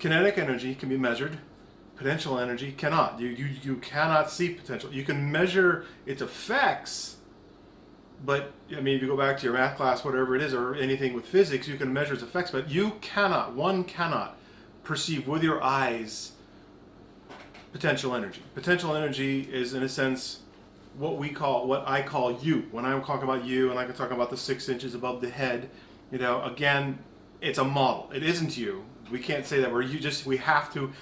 Kinetic energy can be measured. Potential energy cannot. You cannot see potential. You can measure its effects, but I mean, if you go back to your math class, whatever it is, or anything with physics, you can measure its effects, but one cannot perceive with your eyes potential energy. Potential energy is, in a sense, what I call you. When I'm talking about you, and I can talk about the 6 inches above the head, again, it's a model. It isn't you. We can't say that we have to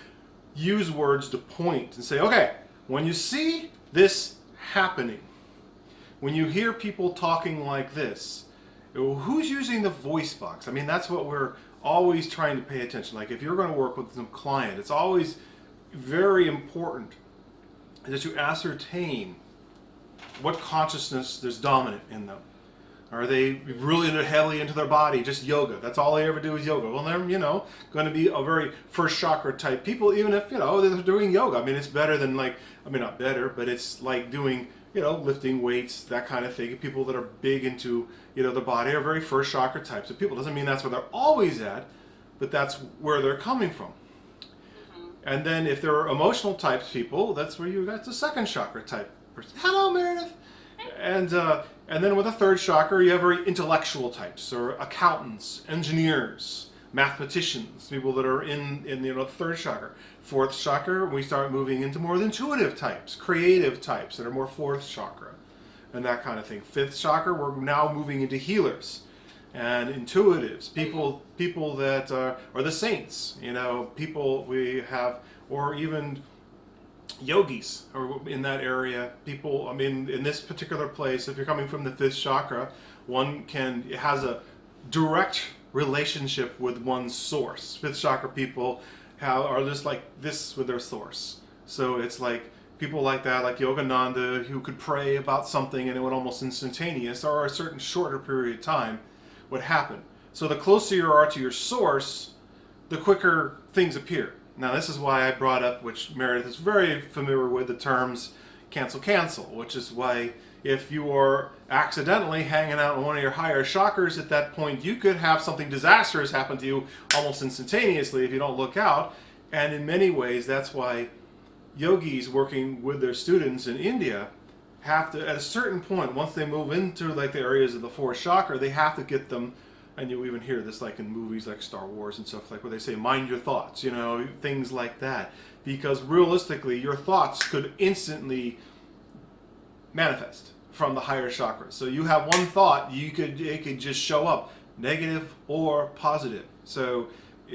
use words to point and say, okay, when you see this happening, when you hear people talking like this, who's using the voice box? I mean, that's what we're always trying to pay attention. Like if you're going to work with some client, it's always very important that you ascertain what consciousness is dominant in them. Are they really heavily into their body, just yoga? That's all they ever do is yoga. Well, they're, going to be a very first chakra type people, even if, they're doing yoga. I mean, it's better than not better, but it's like doing, lifting weights, that kind of thing. People that are big into, their body are very first chakra types of people. Doesn't mean that's where they're always at, but that's where they're coming from. And then if there are emotional types people, that's where you got the second chakra type person. Hello, Meredith. And then with the third chakra, you have very intellectual types, or accountants, engineers, mathematicians, people that are in the third chakra. Fourth chakra, we start moving into more intuitive types, creative types that are more fourth chakra, and that kind of thing. Fifth chakra, we're now moving into healers and intuitives, people that are the saints, people we have, or even yogis or in that area. People, I mean, in this particular place, if you're coming from the fifth chakra, it has a direct relationship with one's source. Fifth chakra people are just like this with their source. So it's like people like that, like Yogananda, who could pray about something and it would almost instantaneous, or a certain shorter period of time would happen. So the closer you are to your source, the quicker things appear. Now this is why I brought up, which Meredith is very familiar with, the terms cancel, which is why if you are accidentally hanging out in one of your higher chakras at that point, you could have something disastrous happen to you almost instantaneously if you don't look out. And in many ways, that's why yogis working with their students in India have to, at a certain point, once they move into like the areas of the fourth chakra, they have to get them. And you even hear this like in movies like Star Wars and stuff, like where they say, mind your thoughts, things like that. Because realistically, your thoughts could instantly manifest from the higher chakras. So you have one thought, it could just show up, negative or positive. So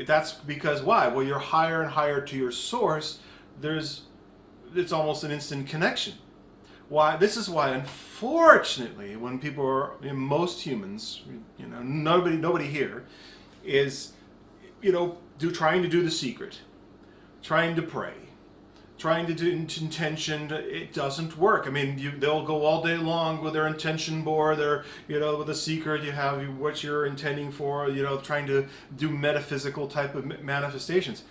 that's because why? Well, you're higher and higher to your source. It's almost an instant connection. Why? This is why, unfortunately, when people are, most humans, nobody here is, trying to do the secret, trying to pray, trying to do intention. It doesn't work. I mean, they'll go all day long with their intention board, with the secret. You have what you're intending for, trying to do metaphysical type of manifestations.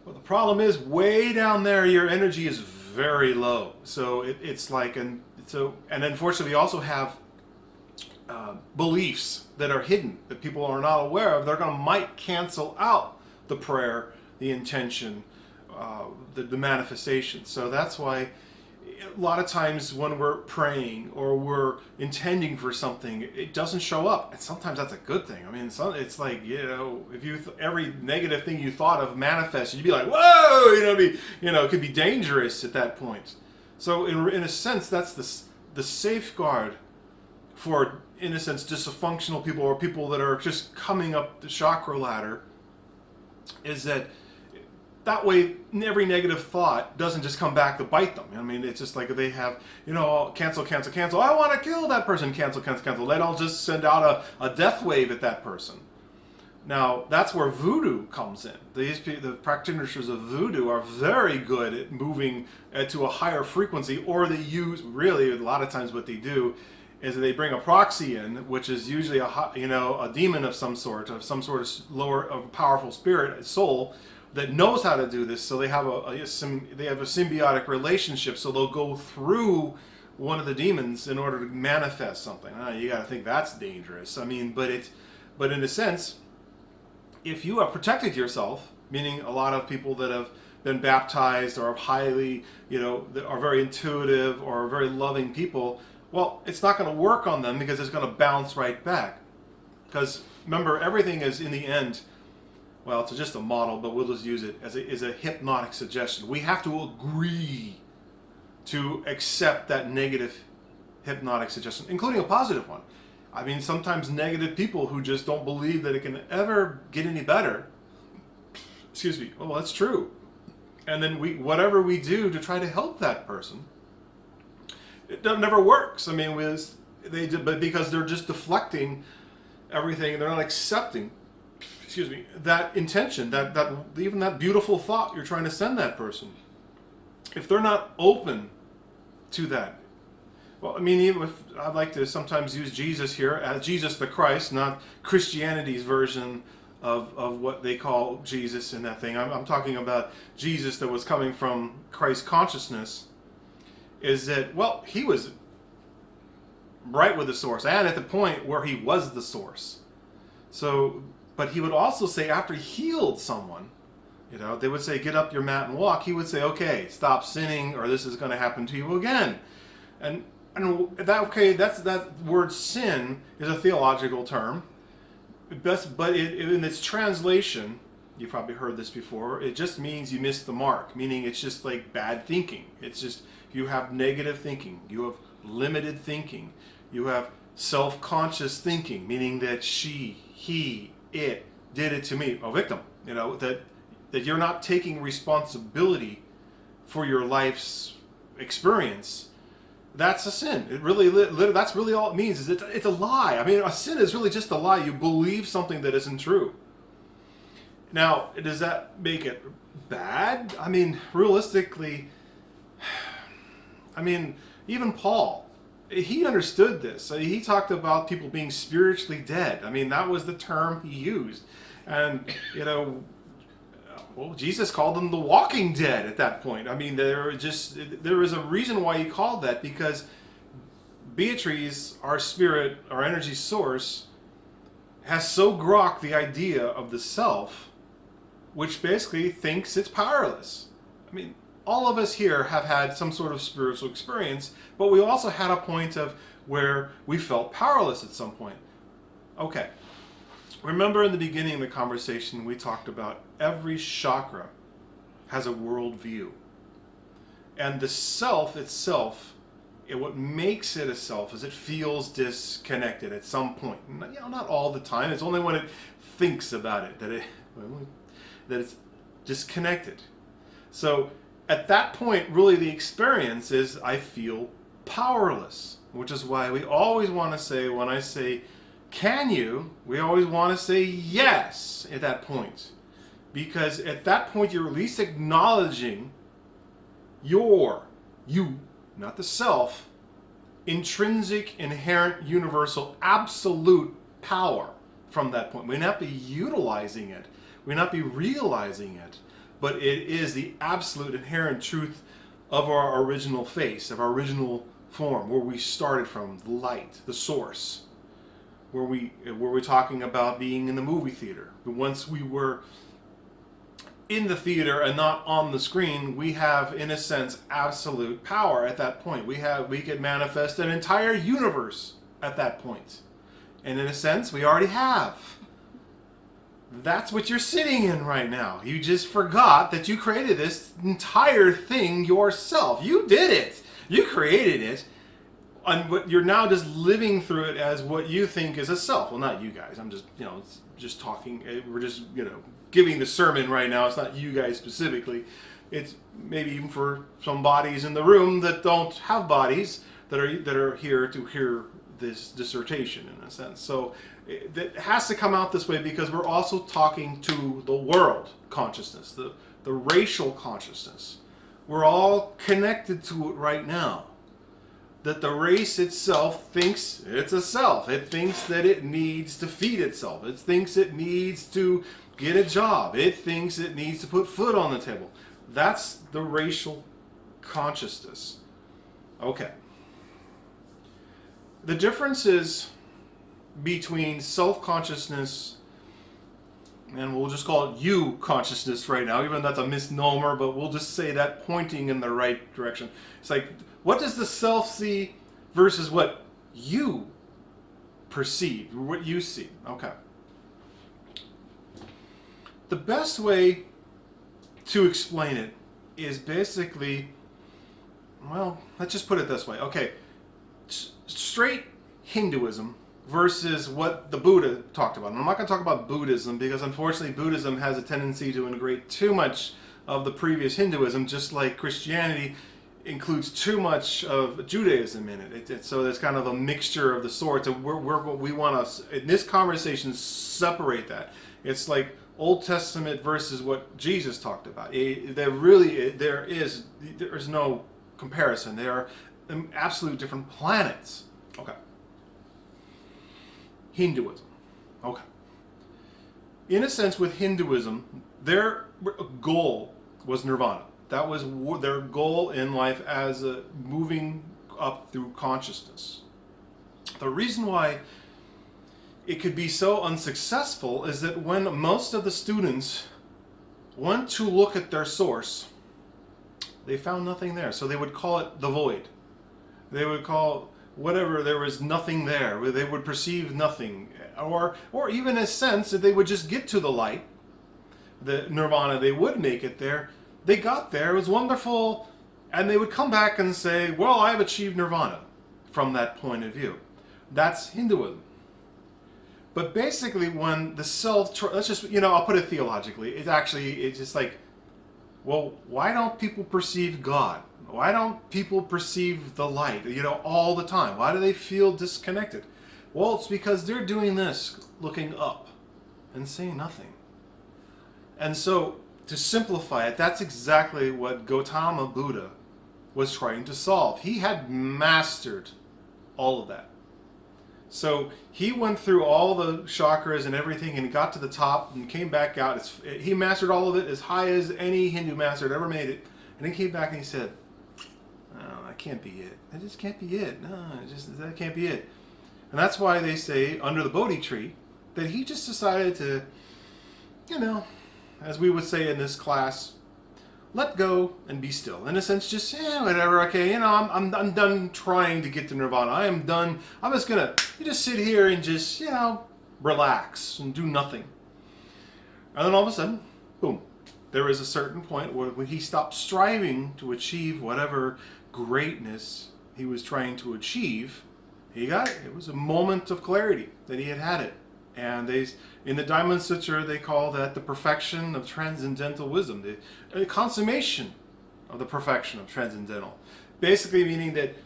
Well, the problem is, way down there, your energy is very low. So it's like, and unfortunately, we also have beliefs that are hidden that people are not aware of. Might cancel out the prayer, the intention, the manifestation. So that's why a lot of times when we're praying or we're intending for something, it doesn't show up. And sometimes that's a good thing. I mean, it's like, if every negative thing you thought of manifested, you'd be like, whoa, it could be dangerous at that point. So in a sense, that's the safeguard for, in a sense, dysfunctional people or people that are just coming up the chakra ladder, is that way, every negative thought doesn't just come back to bite them. I mean, it's just like they have, cancel. I want to kill that person. Cancel. I'll just send out a death wave at that person. Now, that's where voodoo comes in. The practitioners of voodoo are very good at moving to a higher frequency, or they use, really, a lot of times what they do is they bring a proxy in, which is usually a demon of some sort of lower, of powerful spirit, soul, that knows how to do this. So they have a symbiotic relationship. So they'll go through one of the demons in order to manifest something. You got to think that's dangerous. I mean, but in a sense, if you have protected yourself meaning a lot of people that have been baptized or highly, that are very intuitive or very loving people, well, it's not going to work on them because it's going to bounce right back. Because remember, everything is in the end, well, it's just a model, but we'll just use it as a hypnotic suggestion. We have to agree to accept that negative hypnotic suggestion, including a positive one. I mean, sometimes negative people who just don't believe that it can ever get any better, excuse me, well, that's true. And then whatever we do to try to help that person, it never works. I mean, but because they're just deflecting everything, they're not accepting, excuse me, that intention, that even that beautiful thought you're trying to send that person. If they're not open to that, well, I mean, even if I'd like to sometimes use Jesus here as Jesus the Christ, not Christianity's version of what they call Jesus in that thing. I'm talking about Jesus that was coming from Christ consciousness. Is that, well, he was right with the source, and at the point where he was the source. So, but he would also say after he healed someone, they would say, get up your mat and walk. He would say, okay, stop sinning, or this is going to happen to you again. And that word sin is a theological term. But in its translation, you've probably heard this before, it just means you missed the mark, meaning it's just like bad thinking. It's just, you have negative thinking, you have limited thinking, you have self-conscious thinking, meaning that she, he, it did it to me, a victim, that you're not taking responsibility for your life's experience. That's a sin. It really, that's really all it means. Is it's a lie. I mean, a sin is really just a lie. You believe something that isn't true. Now, does that make it bad? I mean, realistically, even Paul, he understood this. He talked about people being spiritually dead. I mean, that was the term he used. And, well, Jesus called them the walking dead at that point. I mean, there is a reason why he called that, because Beatrice, our spirit, our energy source, has so grokked the idea of the self, which basically thinks it's powerless. I mean, all of us here have had some sort of spiritual experience, but we also had a point of where we felt powerless at some point. Okay. Remember in the beginning of the conversation, we talked about every chakra has a worldview. And the self itself, what makes it a self is it feels disconnected at some point. Not all the time. It's only when it thinks about it that it's disconnected. So at that point, really the experience is I feel powerless, which is why we always want to say, when I say, can you? We always want to say yes at that point. Because at that point, you're at least acknowledging you, not the self, intrinsic, inherent, universal, absolute power from that point. We may not be utilizing it. We may not be realizing it. But it is the absolute inherent truth of our original face, of our original form, where we started from, the light, the source. Where we're talking about being in the movie theater. But once we were in the theater and not on the screen, we have, in a sense, absolute power at that point. We could manifest an entire universe at that point. And in a sense, we already have. That's what you're sitting in right now. You just forgot that you created this entire thing yourself. You did it. You created it. And you're now just living through it as what you think is a self. Well, not you guys. I'm just talking. We're just, giving the sermon right now. It's not you guys specifically. It's maybe even for some bodies in the room that don't have bodies that are here to hear this dissertation in a sense. So it has to come out this way because we're also talking to the world consciousness, the racial consciousness. We're all connected to it right now. That the race itself thinks it's a self. It thinks that it needs to feed itself. It thinks it needs to get a job. It thinks it needs to put food on the table. That's the racial consciousness. Okay. The differences between self-consciousness and we'll just call it you consciousness right now, even though that's a misnomer, but we'll just say that pointing in the right direction. It's like, what does the self see versus what you perceive, what you see? Okay. The best way to explain it is basically, well, let's just put it this way. Okay, straight Hinduism versus what the Buddha talked about. And I'm not going to talk about Buddhism because unfortunately Buddhism has a tendency to integrate too much of the previous Hinduism, just like Christianity includes too much of Judaism in it. So there's kind of a mixture of the sorts, and we want to, in this conversation, separate that. It's like Old Testament versus what Jesus talked about. There is no comparison. They are absolute different planets. Okay. Hinduism. Okay. In a sense, with Hinduism, their goal was nirvana. That was their goal in life as moving up through consciousness. The reason why it could be so unsuccessful is that when most of the students went to look at their source, they found nothing there. So they would call it the void. They would call whatever, there was nothing there. They would perceive nothing. Or even a sense that they would just get to the light, the nirvana, they would make it there. They got there, it was wonderful, and they would come back and say, well, I've achieved nirvana from that point of view. That's Hinduism. But basically when the self, let's just, I'll put it theologically, it's just like, well, why don't people perceive God? Why don't people perceive the light, all the time? Why do they feel disconnected? Well, it's because they're doing this, looking up and seeing nothing. And so, to simplify it, that's exactly what Gautama Buddha was trying to solve. He had mastered all of that. So he went through all the chakras and everything and got to the top and came back out. He mastered all of it as high as any Hindu master had ever made it. And then came back and he said, "No, that can't be it. That just can't be it. No, that can't be it." And that's why they say under the Bodhi tree that he just decided to, as we would say in this class, let go and be still. In a sense, just, whatever, okay, I'm done trying to get to nirvana. I am done. I'm just going to just sit here and just, relax and do nothing. And then all of a sudden, boom, there is a certain point where when he stopped striving to achieve whatever greatness he was trying to achieve, he got it. It was a moment of clarity that he had it. And in the Diamond Sutra, they call that the perfection of transcendental wisdom, the consummation of the perfection of transcendental. Basically meaning that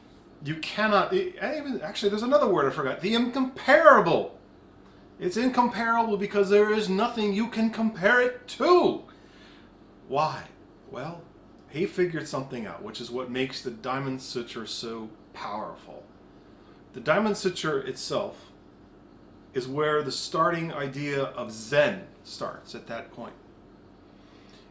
you cannot, actually there's another word I forgot, the incomparable. It's incomparable because there is nothing you can compare it to. Why? Well, he figured something out, which is what makes the Diamond Sutra so powerful. The Diamond Sutra itself is where the starting idea of Zen starts at that point.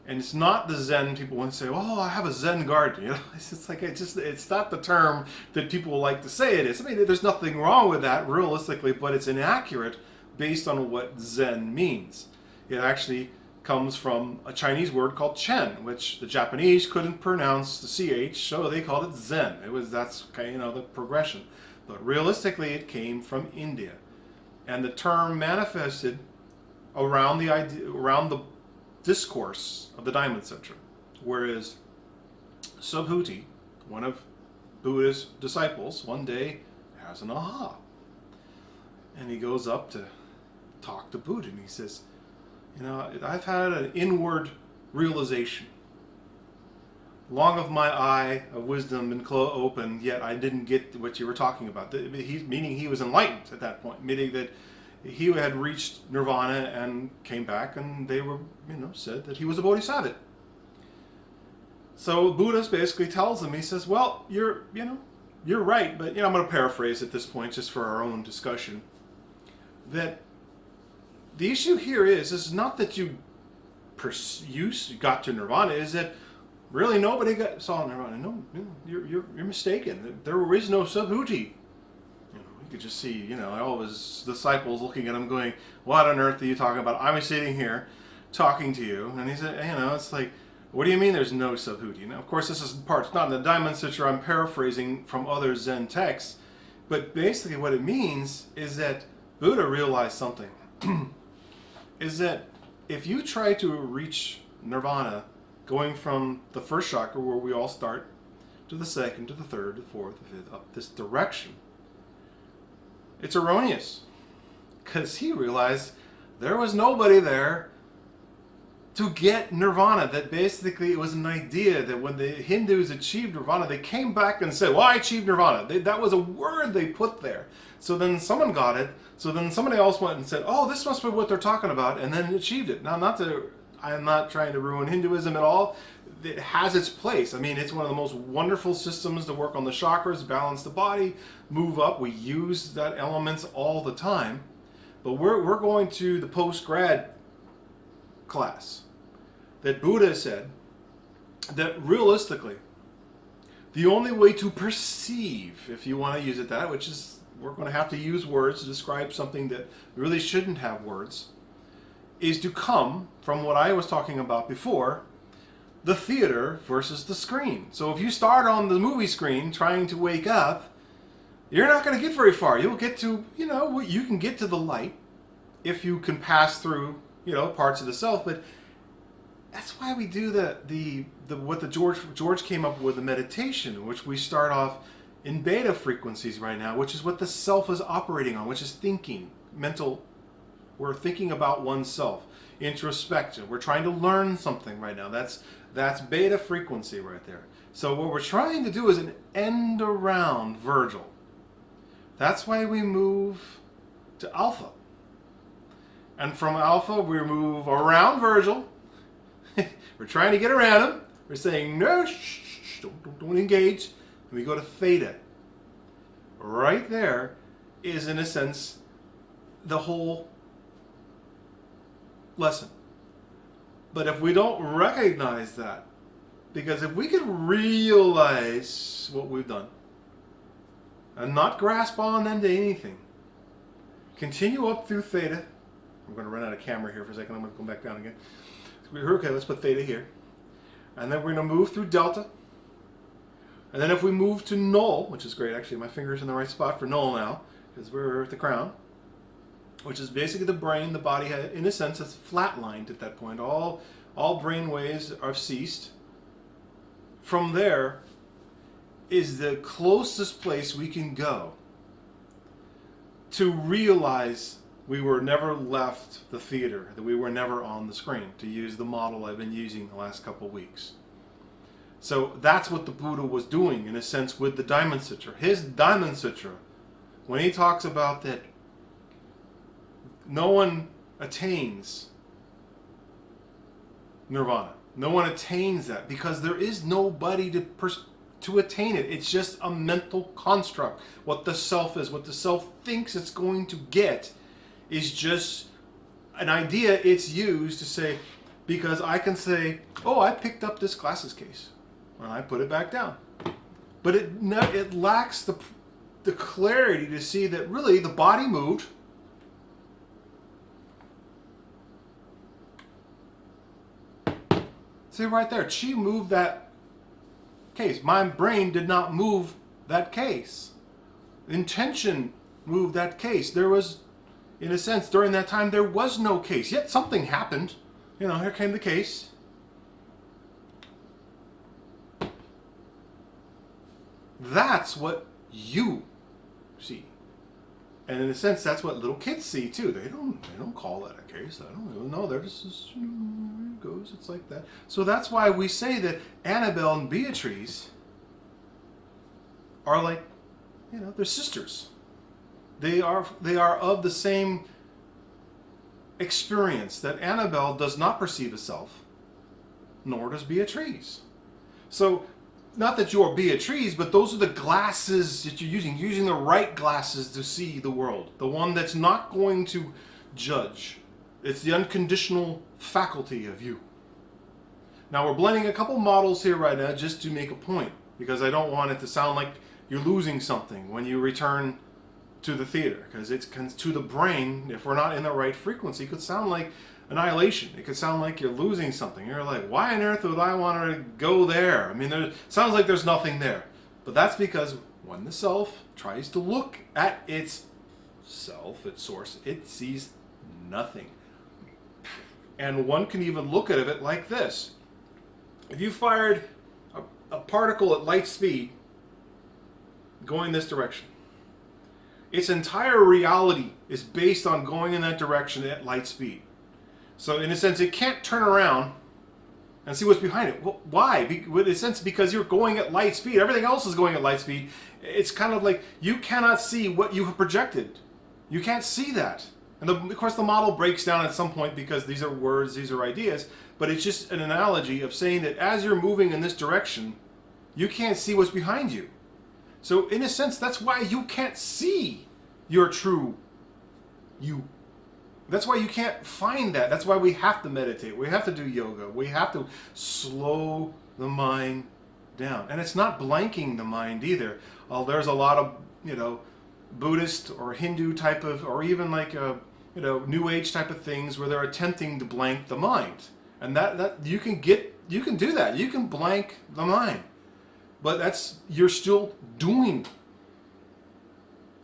And it's not the Zen people want to say, "Oh, I have a Zen garden." It's not the term that people like to say it is. I mean, there's nothing wrong with that realistically, but it's inaccurate based on what Zen means. It actually comes from a Chinese word called Chen, which the Japanese couldn't pronounce the CH, so they called it Zen. That's the progression. But realistically, it came from India. And the term manifested around the discourse of the Diamond Sutra. Whereas Subhuti, one of Buddha's disciples, one day has an aha. And he goes up to talk to Buddha and he says, I've had an inward realization. Long of my eye of wisdom been open, yet I didn't get what you were talking about. Meaning he was enlightened at that point, meaning that he had reached nirvana and came back, and they were, said that he was a bodhisattva. So Buddha basically tells him, he says, "Well, you're right, but I'm going to paraphrase at this point just for our own discussion. That the issue here is not that you got to nirvana, is that really nobody saw nirvana. No, you're mistaken. There is no Subhuti. He could just see, all of his disciples looking at him going, what on earth are you talking about? I'm sitting here talking to you. And he said, it's like, what do you mean there's no Subhuti? Of course, this is it's not in the Diamond Sutra. I'm paraphrasing from other Zen texts. But basically what it means is that Buddha realized something. Is that if you try to reach nirvana going from the first chakra where we all start to the second, to the third, to the fourth, the fifth, up this direction, it's erroneous. Because he realized there was nobody there to get nirvana. That basically it was an idea that when the Hindus achieved nirvana, they came back and said, well, I achieved nirvana. That was a word they put there. So then someone got it. So then somebody else went and said, oh, this must be what they're talking about, and then achieved it. Now, I'm not trying to ruin Hinduism at all. It has its place. I mean, it's one of the most wonderful systems to work on the chakras, balance the body, move up. We use that elements all the time. But we're going to the post-grad class that Buddha said that realistically, the only way to perceive, if you want to use it that, which is we're going to have to use words to describe something that really shouldn't have words, is to come from what I was talking about before, the theater versus the screen. So if you start on the movie screen trying to wake up, you're not going to get very far. You'll get to, you can get to the light if you can pass through, parts of the self. But that's why we do what George came up with, the meditation, which we start off in beta frequencies right now, which is what the self is operating on, which is thinking, mental. We're thinking about oneself, introspection. We're trying to learn something right now. That's beta frequency right there. So what we're trying to do is an end around Virgil. That's why we move to alpha. And from alpha, we move around Virgil. We're trying to get around him. We're saying, no, shh, don't engage. And we go to theta. Right there is, in a sense, the whole lesson. But if we don't recognize that, because if we could realize what we've done and not grasp on into anything, continue up through theta. I'm going to run out of camera here for a second. I'm going to come back down again. Okay, let's put theta here. And then we're going to move through delta. And then if we move to null, which is great, actually my finger's in the right spot for null now, because we're at the crown, which is basically the brain, the body, in a sense, it's flatlined at that point. All brain waves are ceased. From there is the closest place we can go to realize we were never left the theater, that we were never on the screen, to use the model I've been using the last couple of weeks. So that's what the Buddha was doing, in a sense, with the Diamond Sutra. His Diamond Sutra, when he talks about that no one attains nirvana. No one attains that because there is nobody to attain it. It's just a mental construct. What the self is, what the self thinks it's going to get is just an idea it's used to say, because I can say, oh, I picked up this glasses case and I put it back down. But it lacks the clarity to see that really the body moved. See right there, Chi moved that case. My brain did not move that case. Intention moved that case. There was, in a sense, during that time, there was no case. Yet something happened. Here came the case. That's what you see. And in a sense, that's what little kids see too. They don't call that a case. I don't know. They're just, here it goes. It's like that. So that's why we say that Annabelle and Beatrice are like, they're sisters. They are of the same experience, that Annabelle does not perceive a self, nor does Beatrice. So, not that you're Beatrice, but those are the glasses that you're using. You're using the right glasses to see the world. The one that's not going to judge. It's the unconditional faculty of you. Now we're blending a couple models here right now just to make a point, because I don't want it to sound like you're losing something when you return to the theater, because it's to the brain, if we're not in the right frequency, it could sound like annihilation. It could sound like you're losing something. You're like, why on earth would I want to go there? I mean, there sounds like there's nothing there. But that's because when the self tries to look at its self, its source, it sees nothing. And one can even look at it like this. If you fired a particle at light speed going this direction, its entire reality is based on going in that direction at light speed. So in a sense, it can't turn around and see what's behind it. Well, why? In a sense, because you're going at light speed. Everything else is going at light speed. It's kind of like you cannot see what you have projected. You can't see that. And of course, the model breaks down at some point because these are words, these are ideas. But it's just an analogy of saying that as you're moving in this direction, you can't see what's behind you. So in a sense, that's why you can't see your true you. That's why you can't find that. That's why we have to meditate. We have to do yoga. We have to slow the mind down. And it's not blanking the mind either. There's a lot of, Buddhist or Hindu type of, or even like, New Age type of things where they're attempting to blank the mind. And that you can do that. You can blank the mind. But you're still doing.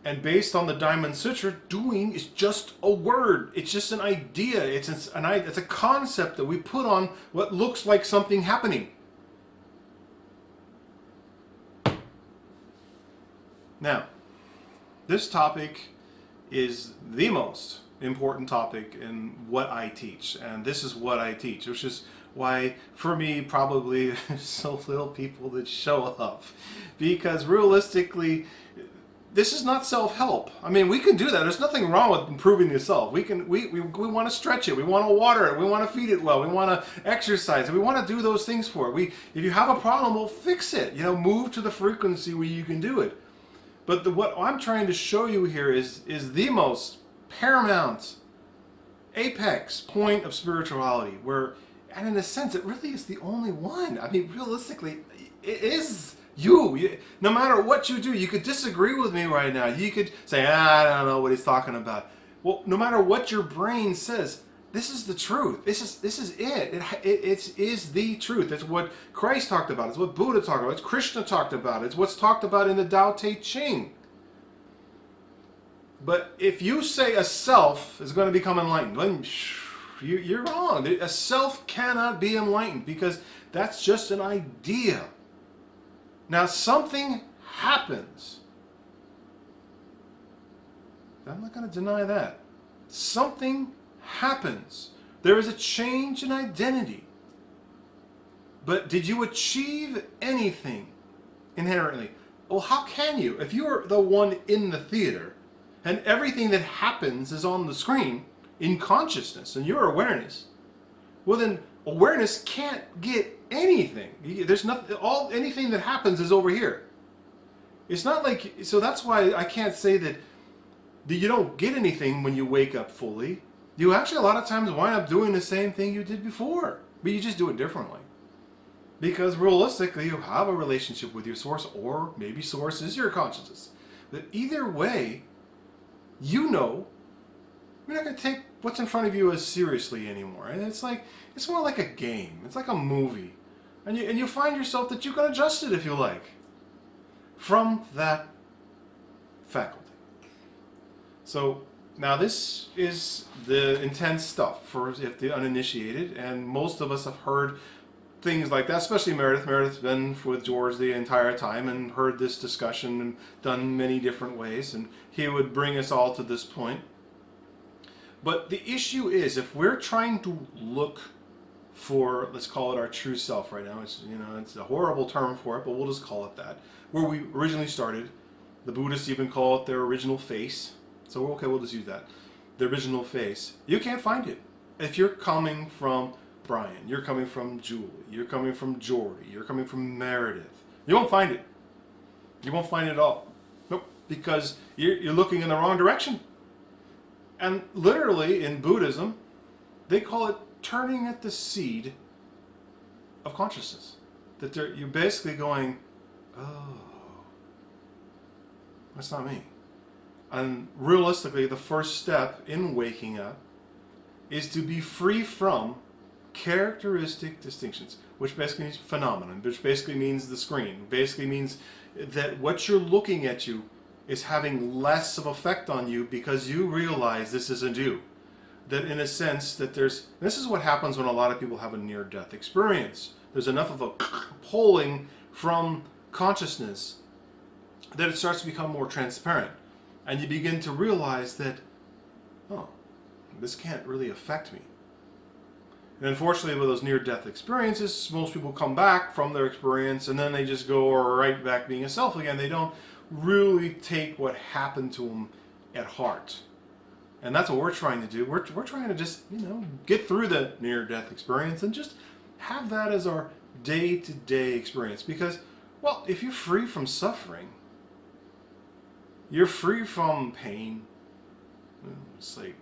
And based on the Diamond Sutra, doing is just a word. It's just an idea. It's a concept that we put on what looks like something happening. Now, this topic is the most important topic in what I teach. And this is what I teach, which is why, for me, probably so little people that show up. Because realistically, this is not self-help. I mean, we can do that. There's nothing wrong with improving yourself. We want to stretch it. We want to water it. We want to feed it well. We want to exercise it. We want to do those things for it. If you have a problem, we'll fix it. Move to the frequency where you can do it. But what I'm trying to show you here is the most paramount, apex point of spirituality, and in a sense, it really is the only one. I mean, realistically, it is you. No matter what you do, you could disagree with me right now. You could say, I don't know what he's talking about. Well, no matter what your brain says, this is the truth. This is it. It is the truth. It's what Christ talked about. It's what Buddha talked about. It's Krishna talked about. It's what's talked about in the Tao Te Ching. But if you say a self is going to become enlightened, then you're wrong. A self cannot be enlightened because that's just an idea. Now something happens. I'm not going to deny that. Something happens. There is a change in identity. But did you achieve anything inherently? Well, how can you? If you're the one in the theater and everything that happens is on the screen in consciousness and your awareness, well then awareness can't get anything. There's nothing. Anything that happens is over here. It's not like, so that's why I can't say that you don't get anything when you wake up fully. You actually a lot of times wind up doing the same thing you did before, but you just do it differently. Because realistically, you have a relationship with your source, or maybe source is your consciousness. But either way, you're not going to take what's in front of you as seriously anymore. And it's more like a game. It's like a movie. And you find yourself that you can adjust it if you like. From that faculty. So now this is the intense stuff for if the uninitiated, and most of us have heard things like that, especially Meredith. Meredith's been with George the entire time and heard this discussion and done many different ways, and he would bring us all to this point. But the issue is, if we're trying to look for, let's call it our true self right now, it's a horrible term for it, but we'll just call it that, where we originally started. The Buddhists even call it their original face. So okay, we'll just use that. The original face. You can't find it. If you're coming from Brian, you're coming from Julie, you're coming from Jordy, you're coming from Meredith, you won't find it. You won't find it at all. Nope. Because you're looking in the wrong direction. And literally in Buddhism, they call it turning at the seed of consciousness. That you're basically going, oh, that's not me. And realistically, the first step in waking up is to be free from characteristic distinctions, which basically means phenomenon, which basically means the screen, basically means that what you're looking at you is having less of effect on you because you realize this isn't you. That in a sense that this is what happens when a lot of people have a near-death experience. There's enough of a pulling from consciousness that it starts to become more transparent. And you begin to realize that, oh, this can't really affect me. And unfortunately, with those near-death experiences, most people come back from their experience and then they just go right back being a self again. They don't really take what happened to them at heart. And that's what we're trying to do. We're trying to just, get through the near-death experience and just have that as our day-to-day experience. Because, well, if you're free from suffering, you're free from pain. It's like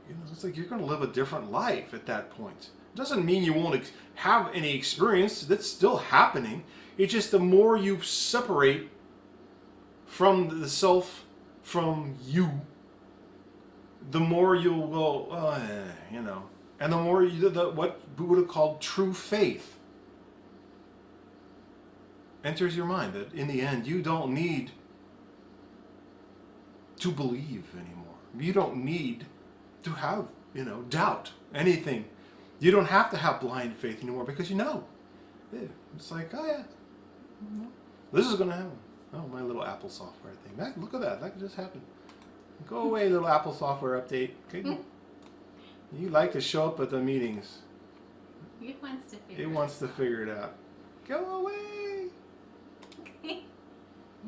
you're going to live a different life at that point. It doesn't mean you won't have any experience. That's still happening. It's just the more you separate from the self, from you, the more you'll go, and the more what Buddha called true faith enters your mind. That in the end, you don't need to believe anymore. You don't need to have, doubt anything. You don't have to have blind faith anymore because you know. It's like, oh yeah, this is going to happen. Oh, my little Apple software thing. Look at that. That could just happen. Go away, little Apple software update. Okay? You like to show up at the meetings. It wants to figure it out. Go away.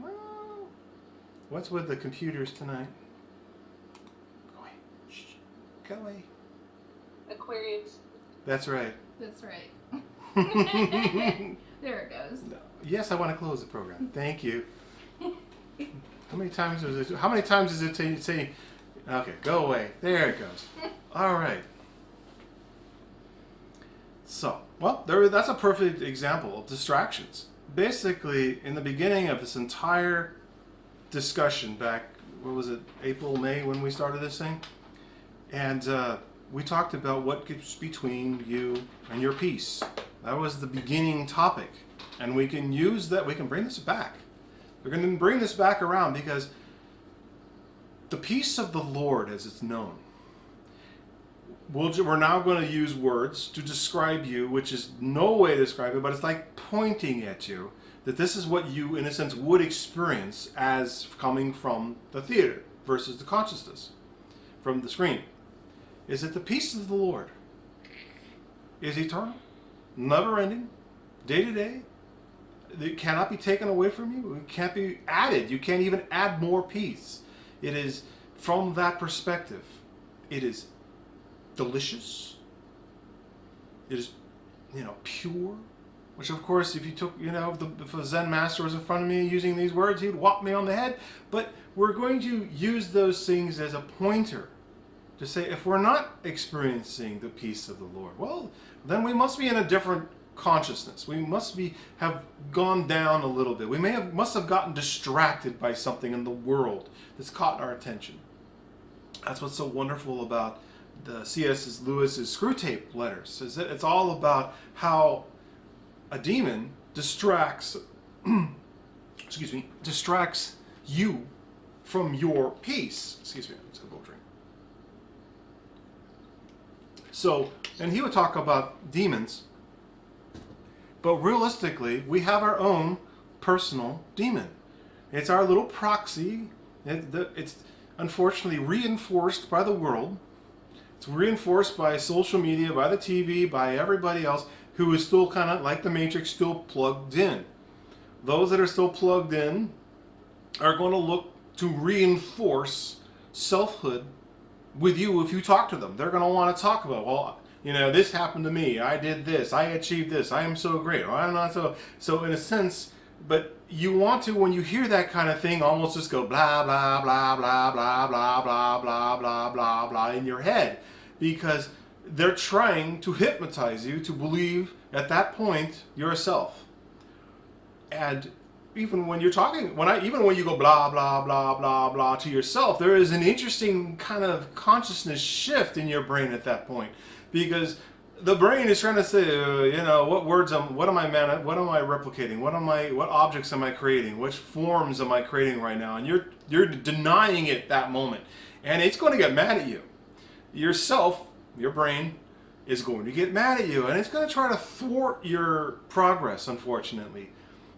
Well, what's with the computers tonight? Go away. Shh. Go away. Aquarius. That's right. That's right. There it goes. Yes, I want to close the program. Thank you. How many times does it say? Okay, go away. There it goes. All right. So, well, that's a perfect example of distractions. Basically, in the beginning of this entire discussion back, what was it, April, May, when we started this thing? And we talked about what gets between you and your peace. That was the beginning topic. And we can use that, we can bring this back. We're going to bring this back around because the peace of the Lord, as it's known, we're now going to use words to describe you, which is no way to describe it, but it's like pointing at you, that this is what you, in a sense, would experience as coming from the theater versus the consciousness, from the screen. Is that the peace of the Lord is eternal, never-ending, day-to-day. It cannot be taken away from you. It can't be added. You can't even add more peace. It is, from that perspective, it is delicious. It is, pure. Which, of course, if you took, if a Zen master was in front of me using these words, he'd whop me on the head. But we're going to use those things as a pointer to say, if we're not experiencing the peace of the Lord, well, then we must be in a different consciousness. We must have gone down a little bit. We must have gotten distracted by something in the world that's caught our attention. That's what's so wonderful about the C.S. Lewis's Screw Tape letters, is that it's all about how a demon distracts you from your peace. Excuse me, let's have a drink. So, and he would talk about demons. But realistically, we have our own personal demon. It's our little proxy. It's unfortunately reinforced by the world. It's reinforced by social media, by the TV, by everybody else who is still kind of like the Matrix, still plugged in. Those that are still plugged in are going to look to reinforce selfhood with you if you talk to them. They're going to want to talk about, well, this happened to me. I did this. I achieved this. I am so great. Or I'm not so. So in a sense, but you want to, when you hear that kind of thing, almost just go blah, blah, blah, blah, blah, blah, blah, blah, blah, blah, blah in your head. Because they're trying to hypnotize you to believe at that point you're a self. And, even when you're talking, even when you go blah blah blah blah blah to yourself, there is an interesting kind of consciousness shift in your brain at that point, because the brain is trying to say, what am I replicating? What objects am I creating? Which forms am I creating right now? And you're denying it that moment, and it's going to get mad at you. Yourself, your brain, is going to get mad at you, and it's going to try to thwart your progress, unfortunately.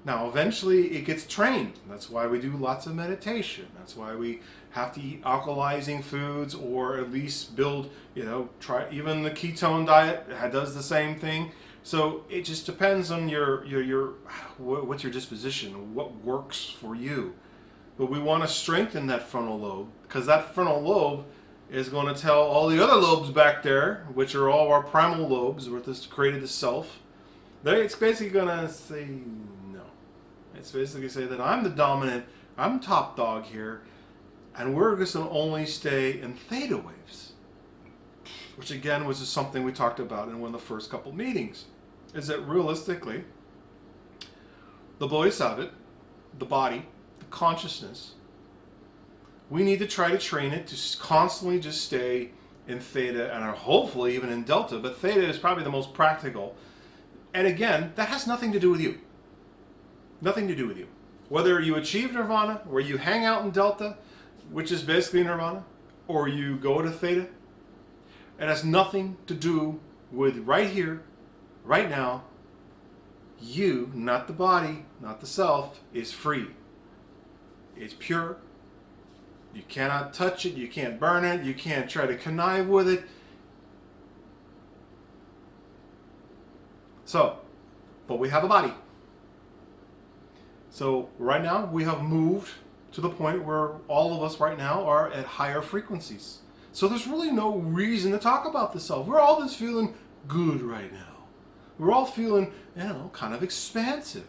Now, eventually, it gets trained. That's why we do lots of meditation. That's why we have to eat alkalizing foods, or at least try even the ketone diet does the same thing. So it just depends on what's your disposition, what works for you. But we want to strengthen that frontal lobe, because that frontal lobe is going to tell all the other lobes back there, which are all our primal lobes, where this created the self. It's basically going to say no. It's basically say that I'm the dominant, I'm top dog here, and we're just going to only stay in theta waves. Which again was just something we talked about in one of the first couple meetings. Is that realistically, the bodhisattva, the body, the consciousness, we need to try to train it to constantly just stay in theta, and hopefully even in delta, but theta is probably the most practical. And again, that has nothing to do with you. Nothing to do with you. Whether you achieve nirvana, where you hang out in delta, which is basically nirvana, or you go to theta, it has nothing to do with right here, right now. You, not the body, not the self, is free. It's pure. You cannot touch it, you can't burn it, you can't try to connive with it. So, but we have a body. So right now we have moved to the point where all of us right now are at higher frequencies. So there's really no reason to talk about the self. We're all just feeling good right now. We're all feeling, kind of expansive.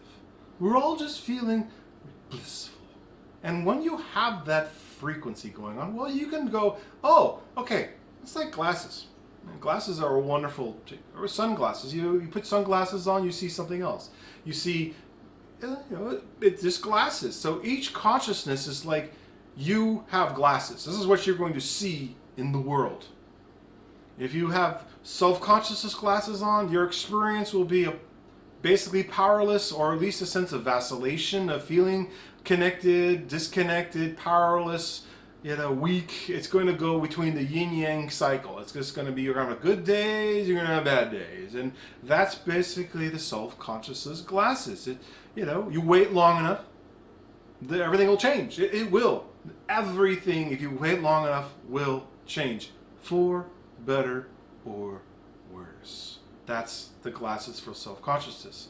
We're all just feeling blissful. And when you have that frequency going on, well, you can go, oh, okay, it's like glasses. Glasses are wonderful, or sunglasses. You put sunglasses on, you see something else. You see, it's just glasses. So each consciousness is like, you have glasses. This is what you're going to see in the world. If you have self-consciousness glasses on, your experience will be basically powerless, or at least a sense of vacillation, of feeling connected, disconnected, powerless, weak. It's going to go between the yin-yang cycle. It's just going to be, you're going to have good days, you're going to have bad days. And that's basically the self-consciousness glasses. You wait long enough, everything will change. It will. Everything, if you wait long enough, will change. For better or worse. That's the glasses for self-consciousness.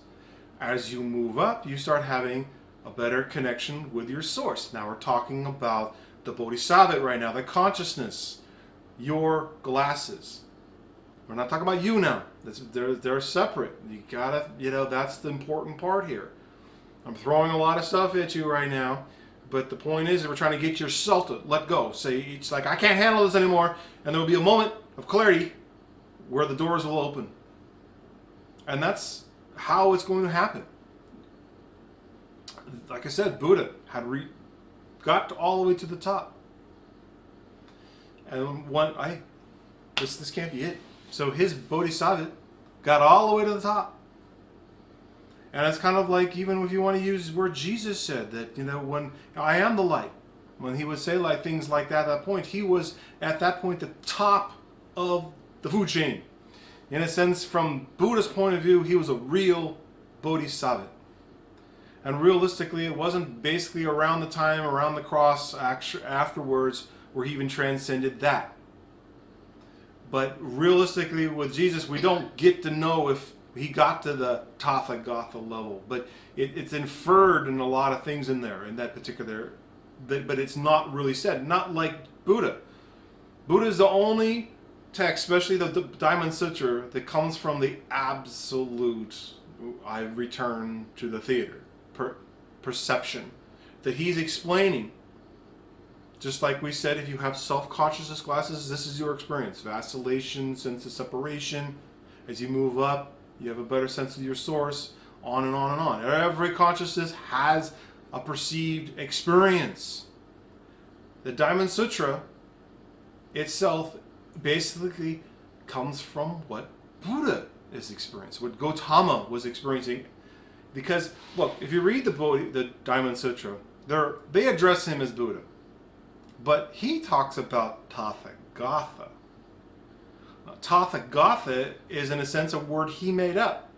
As you move up, you start having a better connection with your source. Now we're talking about the bodhisattva right now, the consciousness, your glasses. We're not talking about you now. They're separate. You gotta, that's the important part here. I'm throwing a lot of stuff at you right now, but the point is that we're trying to get yourself to let go. Say, it's like, I can't handle this anymore, and there will be a moment of clarity where the doors will open. And that's how it's going to happen. Like I said, Buddha had got all the way to the top. And this can't be it. So his bodhisattva got all the way to the top. And it's kind of like, even if you want to use where Jesus said that, when I am the light, when he would say things like that at that point, he was at that point the top of the food chain. In a sense, from Buddha's point of view, he was a real bodhisattva. And realistically, it wasn't basically around the cross afterwards, where he even transcended that. But realistically, with Jesus, we don't get to know if he got to the Tathagata level. But it's inferred in a lot of things in there, in that particular, but it's not really said. Not like Buddha. Buddha is the only text, especially the Diamond Sutra, that comes from the absolute, I return to the theater, perception, that he's explaining. Just like we said, if you have self-consciousness glasses, this is your experience. Vacillation, sense of separation. As you move up, you have a better sense of your source, on and on and on. Every consciousness has a perceived experience. The Diamond Sutra itself basically comes from what Buddha is experiencing, what Gautama was experiencing. Because, look, if you read the Diamond Sutra, they address him as Buddha. But he talks about Tathagata. Tathagata is, in a sense, a word he made up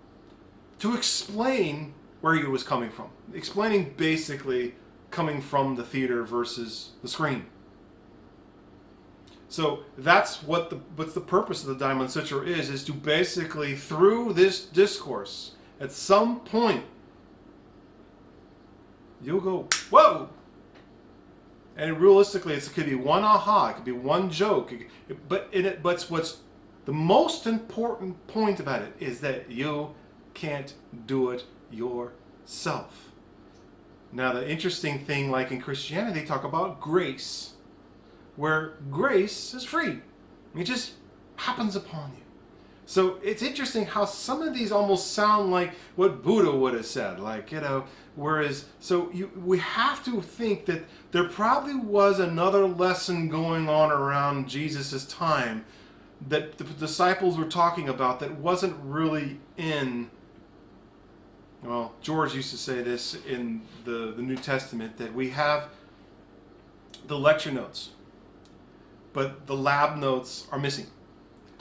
to explain where he was coming from. Explaining basically coming from the theater versus the screen. So that's what's the purpose of the Diamond Sutra is to basically, through this discourse, at some point, you'll go, whoa! And realistically, it could be one aha, it could be one joke, but what's the most important point about it is that you can't do it yourself. Now, the interesting thing, like in Christianity, they talk about grace, where grace is free. It just happens upon you. So it's interesting how some of these almost sound like what Buddha would have said, whereas, we have to think that there probably was another lesson going on around Jesus' time that the disciples were talking about that wasn't really in, well, George used to say this in the New Testament, that we have the lecture notes, but the lab notes are missing.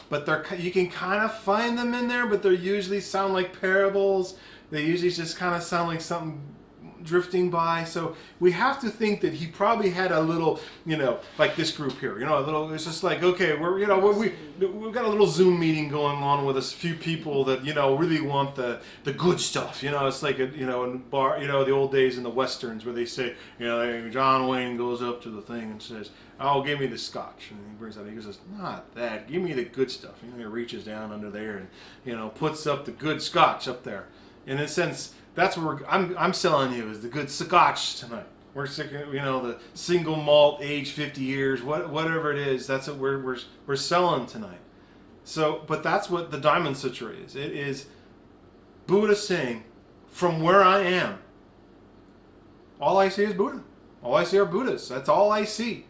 But you can kind of find them in there, but they usually sound like parables. They usually just kind of sound like something drifting by. So we have to think that he probably had a little, like this group here, a little. It's just like, okay, we've got a little Zoom meeting going on with a few people that really want the good stuff. It's like in the bar, the old days in the westerns where they say, John Wayne goes up to the thing and says, "Oh, give me the scotch," and he brings out. He goes, "Not that. Give me the good stuff." He reaches down under there and puts up the good scotch up there. In a sense, that's what I'm selling you is the good scotch tonight. We're the single malt, age 50 years, whatever it is. That's what we're selling tonight. So, but that's what the Diamond Sutra is. It is Buddha saying, from where I am, all I see is Buddha. All I see are Buddhas. That's all I see.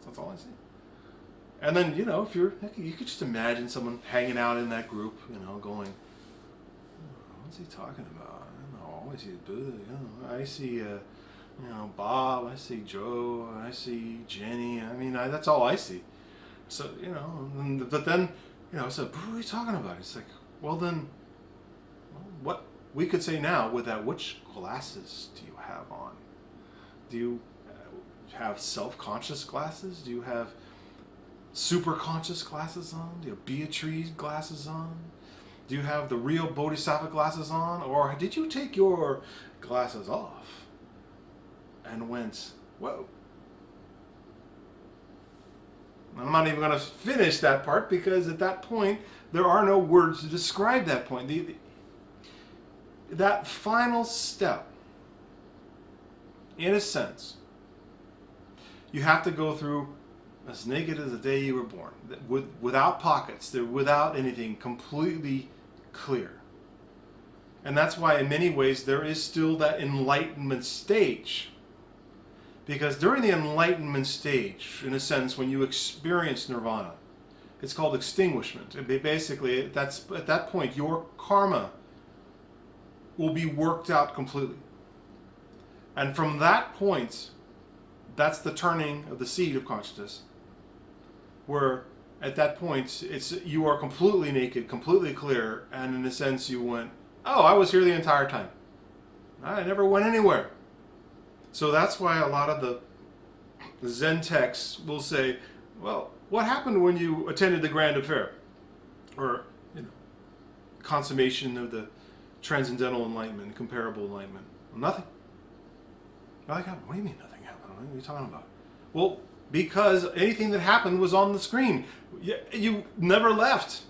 That's all I see. And then, if you could just imagine someone hanging out in that group, going, what's he talking about? I don't know. All I see is Buddha. I see, Bob. I see Joe. I see Jenny. I mean, that's all I see. So, but then, so what are you talking about? It's like, well then, what we could say now with that, which glasses do you have on? Do you have self-conscious glasses? Do you have super-conscious glasses on? Do you have Beatrice glasses on? Do you have the real Bodhisattva glasses on? Or did you take your glasses off and went, whoa? I'm not even going to finish that part because at that point, there are no words to describe that point. That final step, in a sense, you have to go through as naked as the day you were born, without pockets, without anything, completely clear. And that's why in many ways there is still that enlightenment stage. Because during the enlightenment stage, in a sense, when you experience nirvana, it's called extinguishment. Basically, at that point, your karma will be worked out completely. And from that point, that's the turning of the seed of consciousness, where at that point, you are completely naked, completely clear, and in a sense you went, oh, I was here the entire time. I never went anywhere. So that's why a lot of the Zen texts will say, well, what happened when you attended the Grand Affair? Or, consummation of the transcendental enlightenment, comparable enlightenment? Well, nothing. What do you mean nothing happened? What are you talking about? Well, because anything that happened was on the screen. You never left.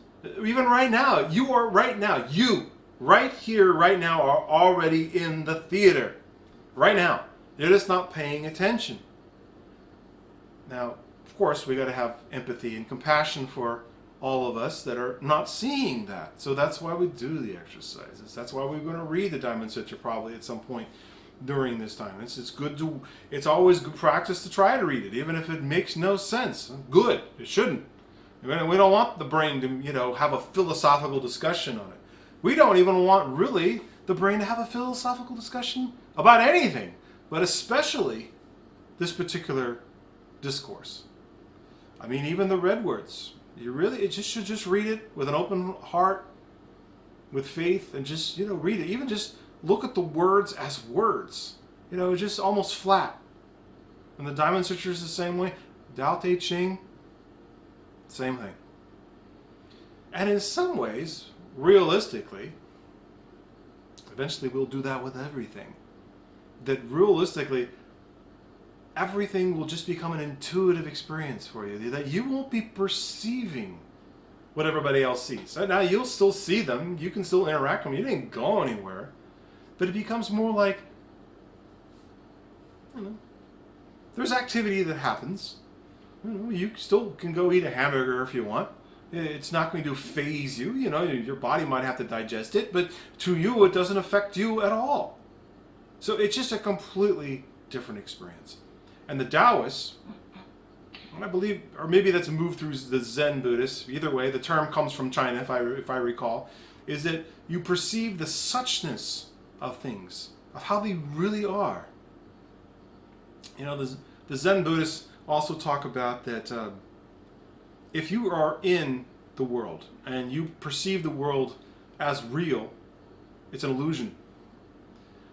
Even right now, you right here, right now, are already in the theater. Right now. You're just not paying attention. Now, of course, we got to have empathy and compassion for all of us that are not seeing that. So that's why we do the exercises. That's why we're going to read the Diamond Sutra probably at some point. during this time. It's good to, it's always good practice to try to read it, even if it makes no sense. Good. It shouldn't. We don't want the brain to, have a philosophical discussion on it. We don't even want really the brain to have a philosophical discussion about anything, but especially this particular discourse. I mean, even the red words. It should just read it with an open heart, with faith, and just, read it. Even just look at the words as words. Just almost flat. And the Diamond Sutra is the same way. Tao Te Ching, same thing. And in some ways, realistically, eventually we'll do that with everything. That realistically, everything will just become an intuitive experience for you. That you won't be perceiving what everybody else sees. Now you'll still see them. You can still interact with them. You didn't go anywhere. But it becomes more like, there's activity that happens. You still can go eat a hamburger if you want. It's not going to phase you. Your body might have to digest it, but to you, it doesn't affect you at all. So it's just a completely different experience. And the Taoists, I believe, or maybe that's a move through the Zen Buddhists. Either way, the term comes from China, if I recall, is that you perceive the suchness of things, of how they really are. The Zen Buddhists also talk about that if you are in the world and you perceive the world as real, it's an illusion.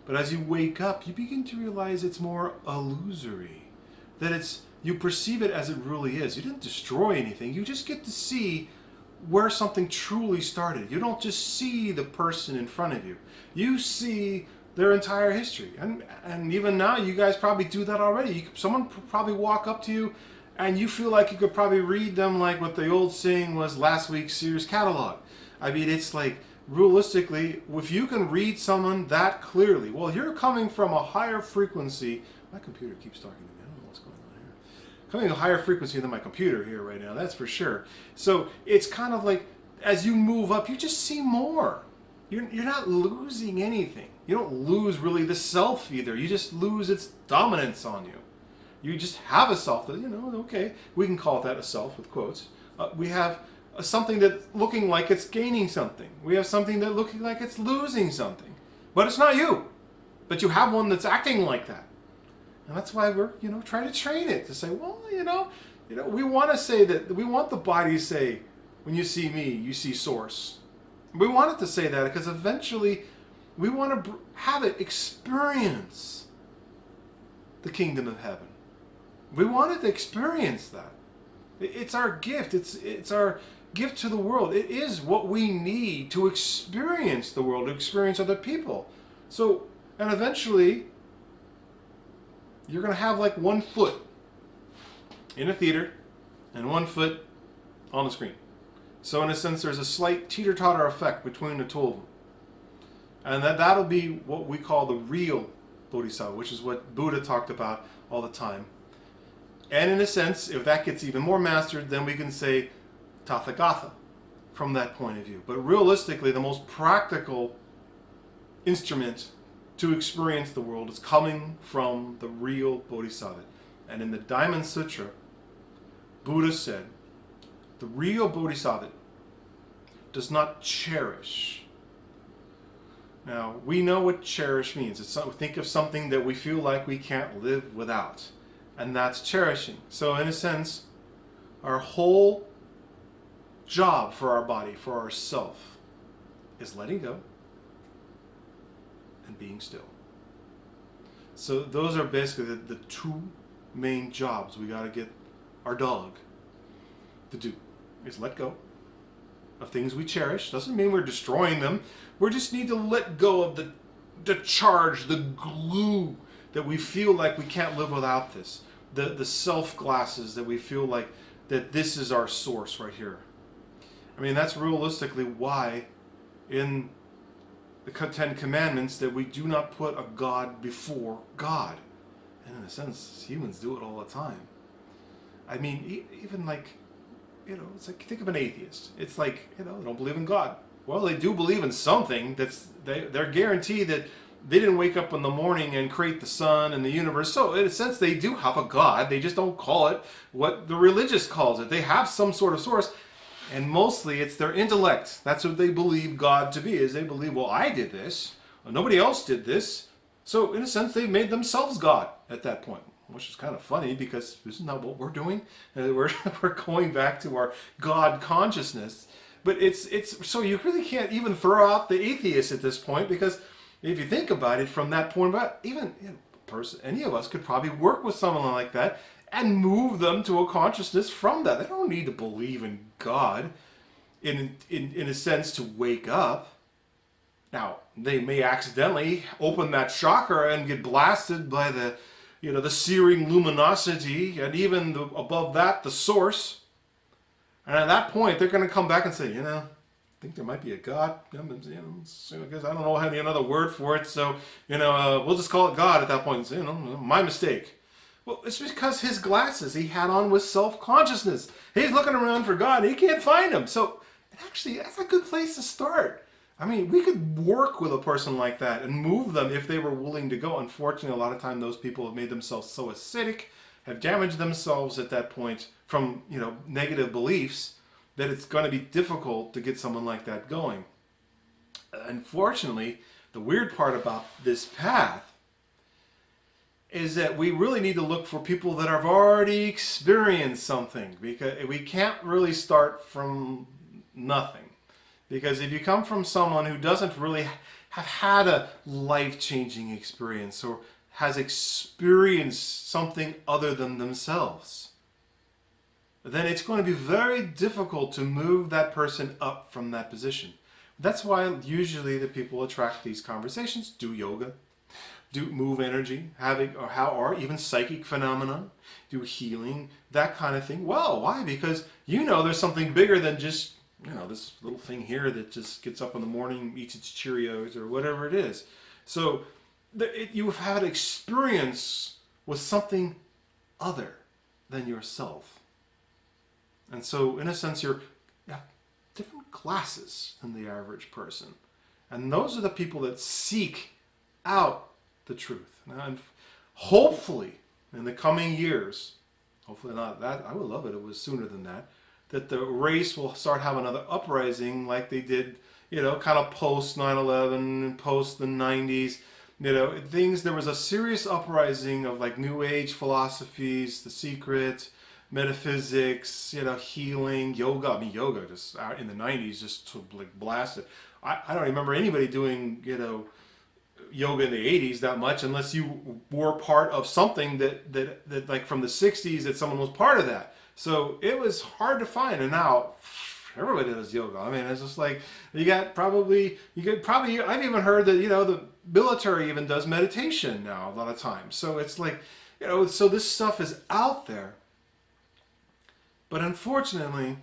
But as you wake up, you begin to realize it's more illusory. That you perceive it as it really is. You didn't destroy anything. You just get to see where something truly started. You don't just see the person in front of you. You see their entire history. And even now, you guys probably do that already. Someone probably walk up to you and you feel like you could probably read them like what the old saying was last week's Sears catalog. I mean, it's like, realistically, if you can read someone that clearly, well, you're coming from a higher frequency. My computer keeps talking to me. I don't know what's going on here. Coming a higher frequency than my computer here right now, that's for sure. So it's kind of like, as you move up, you just see more. You're not losing anything. You don't lose really the self either. You just lose its dominance on you. You just have a self that, okay, we can call that a self with quotes. We have something that's looking like it's gaining something. We have something that's looking like it's losing something. But it's not you. But you have one that's acting like that. And that's why we're, trying to train it to say, well, we want to say that, we want the body to say, when you see me, you see source. We want it to say that because eventually we want to have it experience the kingdom of heaven. We want it to experience that. It's our gift. It's our gift to the world. It is what we need to experience the world, to experience other people. So, and eventually, you're going to have like 1 foot in a theater and 1 foot on the screen. So in a sense, there's a slight teeter-totter effect between the two of them. And that'll be what we call the real Bodhisattva, which is what Buddha talked about all the time. And in a sense, if that gets even more mastered, then we can say Tathagata from that point of view. But realistically, the most practical instrument to experience the world is coming from the real Bodhisattva. And in the Diamond Sutra, Buddha said, the real Bodhisattva does not cherish. Now, we know what cherish means. Think of something that we feel like we can't live without. And that's cherishing. So in a sense, our whole job for our body, for ourself, is letting go and being still. So those are basically the two main jobs we got to get our dog to do. Is let go of things we cherish. Doesn't mean we're destroying them. We just need to let go of the charge, the glue that we feel like we can't live without this. The self glasses that we feel like that this is our source right here. I mean, that's realistically why in the Ten Commandments that we do not put a God before God. And in a sense, humans do it all the time. I mean, even like, it's like, think of an atheist. It's like, they don't believe in God. Well, they do believe in something. They're guaranteed that They didn't wake up in the morning and create the sun and the universe. So in a sense, they do have a God. They just don't call it what the religious calls it. They have some sort of source. And mostly it's their intellect. That's what they believe God to be, is they believe, well, I did this. Nobody else did this. So in a sense, they've made themselves God at that point, which is kind of funny because isn't that what we're doing? We're going back to our God consciousness. But it's so you really can't even throw out the atheist at this point, because if you think about it from that point about, even any of us could probably work with someone like that and move them to a consciousness from that. They don't need to believe in God in a sense to wake up. Now, they may accidentally open that chakra and get blasted by the searing luminosity, and even above that, the source. And at that point, they're going to come back and say, I think there might be a God. I guess I don't know any other word for it, so we'll just call it God at that point. And say, my mistake. Well, it's because his glasses he had on was self-consciousness. He's looking around for God and he can't find him. So actually, that's a good place to start. I mean, we could work with a person like that and move them if they were willing to go. Unfortunately, a lot of time those people have made themselves so acidic, have damaged themselves at that point from negative beliefs, that it's going to be difficult to get someone like that going. Unfortunately, the weird part about this path is that we really need to look for people that have already experienced something, because we can't really start from nothing. Because if you come from someone who doesn't really have had a life-changing experience or has experienced something other than themselves, then it's going to be very difficult to move that person up from that position. That's why usually the people attract these conversations do yoga, do move energy, or even psychic phenomena, do healing, that kind of thing. Well, why? Because there's something bigger than just this little thing here that just gets up in the morning, eats its Cheerios or whatever it is. So you have had experience with something other than yourself. And so in a sense, you have different classes than the average person. And those are the people that seek out the truth. And hopefully in the coming years, hopefully not that, I would love it was sooner than that the race will start having another uprising like they did, kind of post 9/11, post the 90s, there was a serious uprising of like New Age philosophies, The Secret, metaphysics, healing, yoga. I mean, yoga just in the 90s just like blasted. I don't remember anybody doing, yoga in the 80s that much, unless you were part of something that like from the 60s that someone was part of that. So it was hard to find, and now everybody does yoga. I mean, it's just like I've even heard that the military even does meditation now a lot of times. So it's like so this stuff is out there, but unfortunately,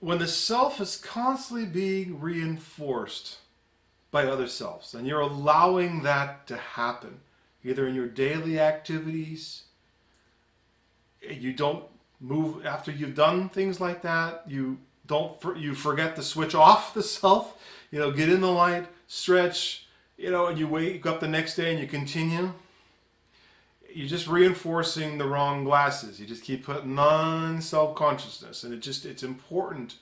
when the self is constantly being reinforced by other selves, and you're allowing that to happen, either in your daily activities, you don't move after you've done things like that, you forget to switch off the self, get in the light, stretch, and you wake up the next day and you continue, you're just reinforcing the wrong glasses. You just keep putting on self-consciousness, and it's important.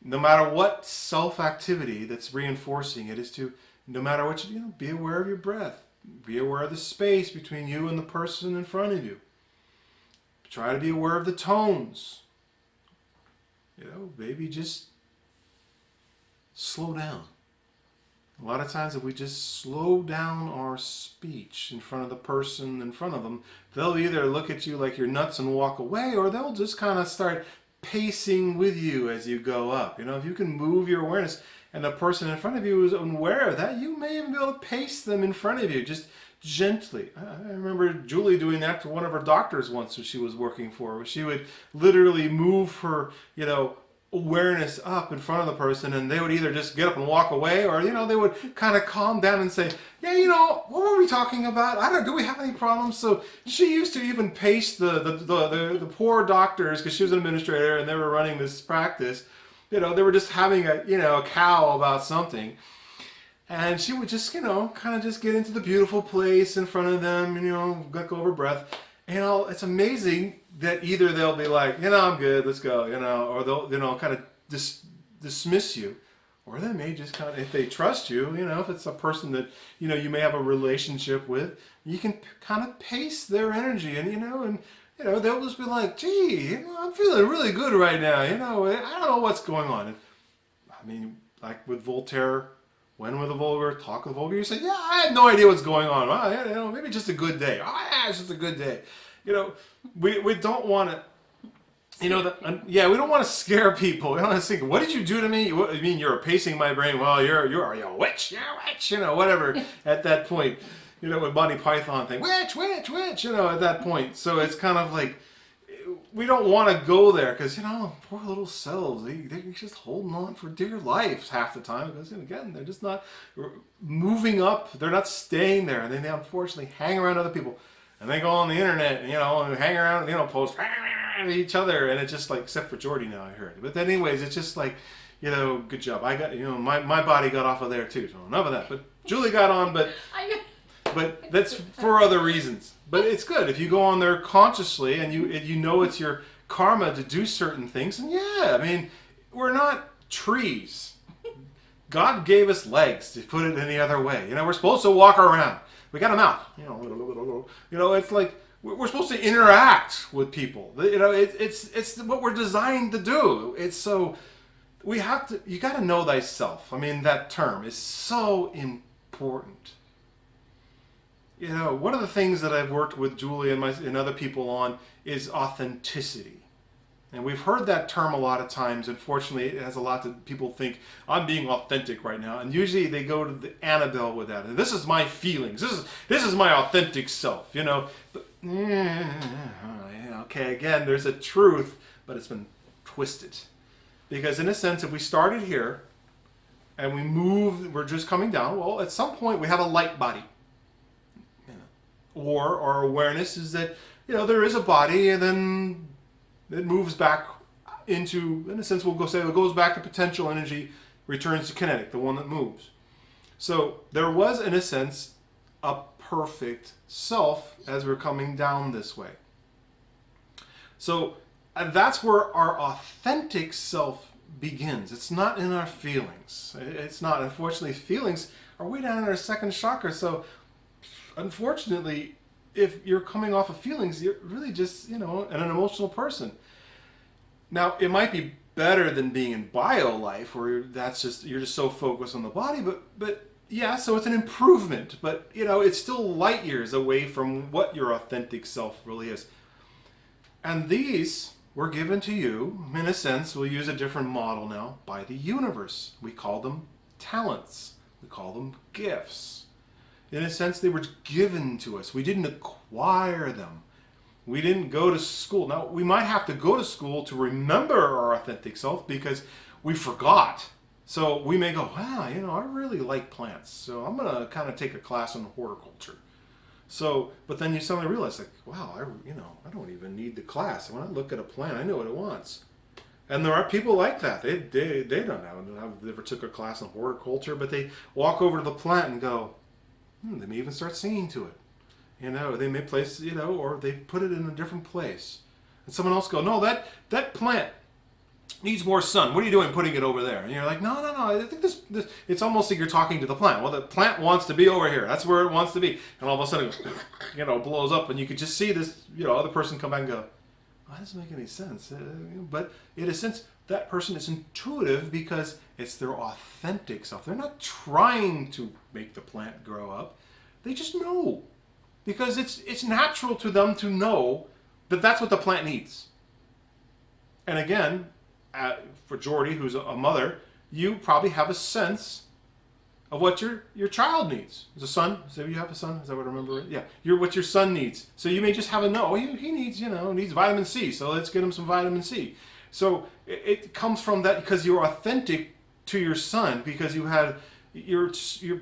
No matter what self-activity that's reinforcing it is to, no matter what be aware of your breath. Be aware of the space between you and the person in front of you. Try to be aware of the tones. Maybe just slow down. A lot of times if we just slow down our speech in front of the person in front of them, they'll either look at you like you're nuts and walk away, or they'll just kind of start pacing with you as you go up. If you can move your awareness and the person in front of you is aware of that, you may even be able to pace them in front of you just gently. I remember Julie doing that to one of her doctors once who she was working for, where she would literally move her awareness up in front of the person, and they would either just get up and walk away, or they would kind of calm down and say, what were we talking about? Do we have any problems? So she used to even pace the poor doctors, because she was an administrator and they were running this practice. They were just having a cow about something, And she would just, kind of just get into the beautiful place in front of them, and, let go of her breath. It's amazing that either they'll be like, I'm good, let's go, or they'll, kind of dismiss you. Or they may just kind of, if they trust you, if it's a person that, you may have a relationship with, you can kind of pace their energy and they'll just be like, gee, I'm feeling really good right now, I don't know what's going on. And, I mean, like with Voltaire, when with the vulgar, talk with the vulgar, you say, yeah, I have no idea what's going on. Well, maybe just a good day. Oh, yeah, it's just a good day. We don't want to, we don't want to scare people. We don't want to think, what did you do to me? What, you mean you're pacing my brain? Well, you're a witch. You're a witch. Whatever. At that point, with Monty Python thing, witch, witch, witch. At that point. So it's kind of like, we don't want to go there because, poor little selves, they're just holding on for dear life half the time because, again, they're just not moving up. They're not staying there. And then they unfortunately hang around other people. And they go on the internet, and hang around, post each other. And it's just like, except for Jordy now, I heard. But then anyways, it's just like, good job. I got, my body got off of there too. So enough of that. But Julie got on, but that's for other reasons. But it's good if you go on there consciously and you know it's your karma to do certain things. And yeah, I mean, we're not trees. God gave us legs, to put it any other way. We're supposed to walk around. We got a mouth. It's like we're supposed to interact with people. It's what we're designed to do. It's so you got to know thyself. I mean, that term is so important. One of the things that I've worked with Julie and other people on is authenticity. And we've heard that term a lot of times. Unfortunately, it has a lot to people think, I'm being authentic right now. And usually they go to the Annabelle with that. And this is my feelings. This is my authentic self, But, okay, again, there's a truth, but it's been twisted. Because in a sense, if we started here and we move, we're just coming down, well, at some point we have a light body. Or our awareness is that, there is a body and then it moves back into, in a sense, we'll go say it goes back to potential energy, returns to kinetic, the one that moves. So there was, in a sense, a perfect self as we're coming down this way. So that's where our authentic self begins. It's not in our feelings. It's not. Unfortunately, feelings are way down in our second chakra. So unfortunately, if you're coming off of feelings, you're really just, an emotional person. Now, it might be better than being in bio life, where you're just so focused on the body, but yeah, so it's an improvement, but it's still light years away from what your authentic self really is. And these were given to you, in a sense, we'll use a different model now, by the universe. We call them talents. We call them gifts. In a sense, they were given to us. We didn't acquire them. We didn't go to school. Now, we might have to go to school to remember our authentic self because we forgot. So we may go, wow, I really like plants. So I'm going to kind of take a class on horticulture. So, but then you suddenly realize, like, wow, I don't even need the class. When I look at a plant, I know what it wants. And there are people like that. They don't have never took a class on horticulture, but they walk over to the plant and go, they may even start singing to it. They may place, or they put it in a different place. And someone else go, no, that plant needs more sun. What are you doing putting it over there? And you're like, no, I think this it's almost like you're talking to the plant. Well, the plant wants to be over here. That's where it wants to be. And all of a sudden, it blows up, and you could just see this, other person come back and go, that doesn't make any sense. But in a sense, that person is intuitive because it's their authentic self. They're not trying to make the plant grow up. They just know. Because it's natural to them to know that that's what the plant needs. And again, for Jordy, who's a mother, you probably have a sense of what your child needs. Is a son? So you have a son? Is that what I remember? Yeah. What your son needs. So you may just have a no. He needs, needs vitamin C. So let's get him some vitamin C. So it comes from that because you're authentic to your son because you had your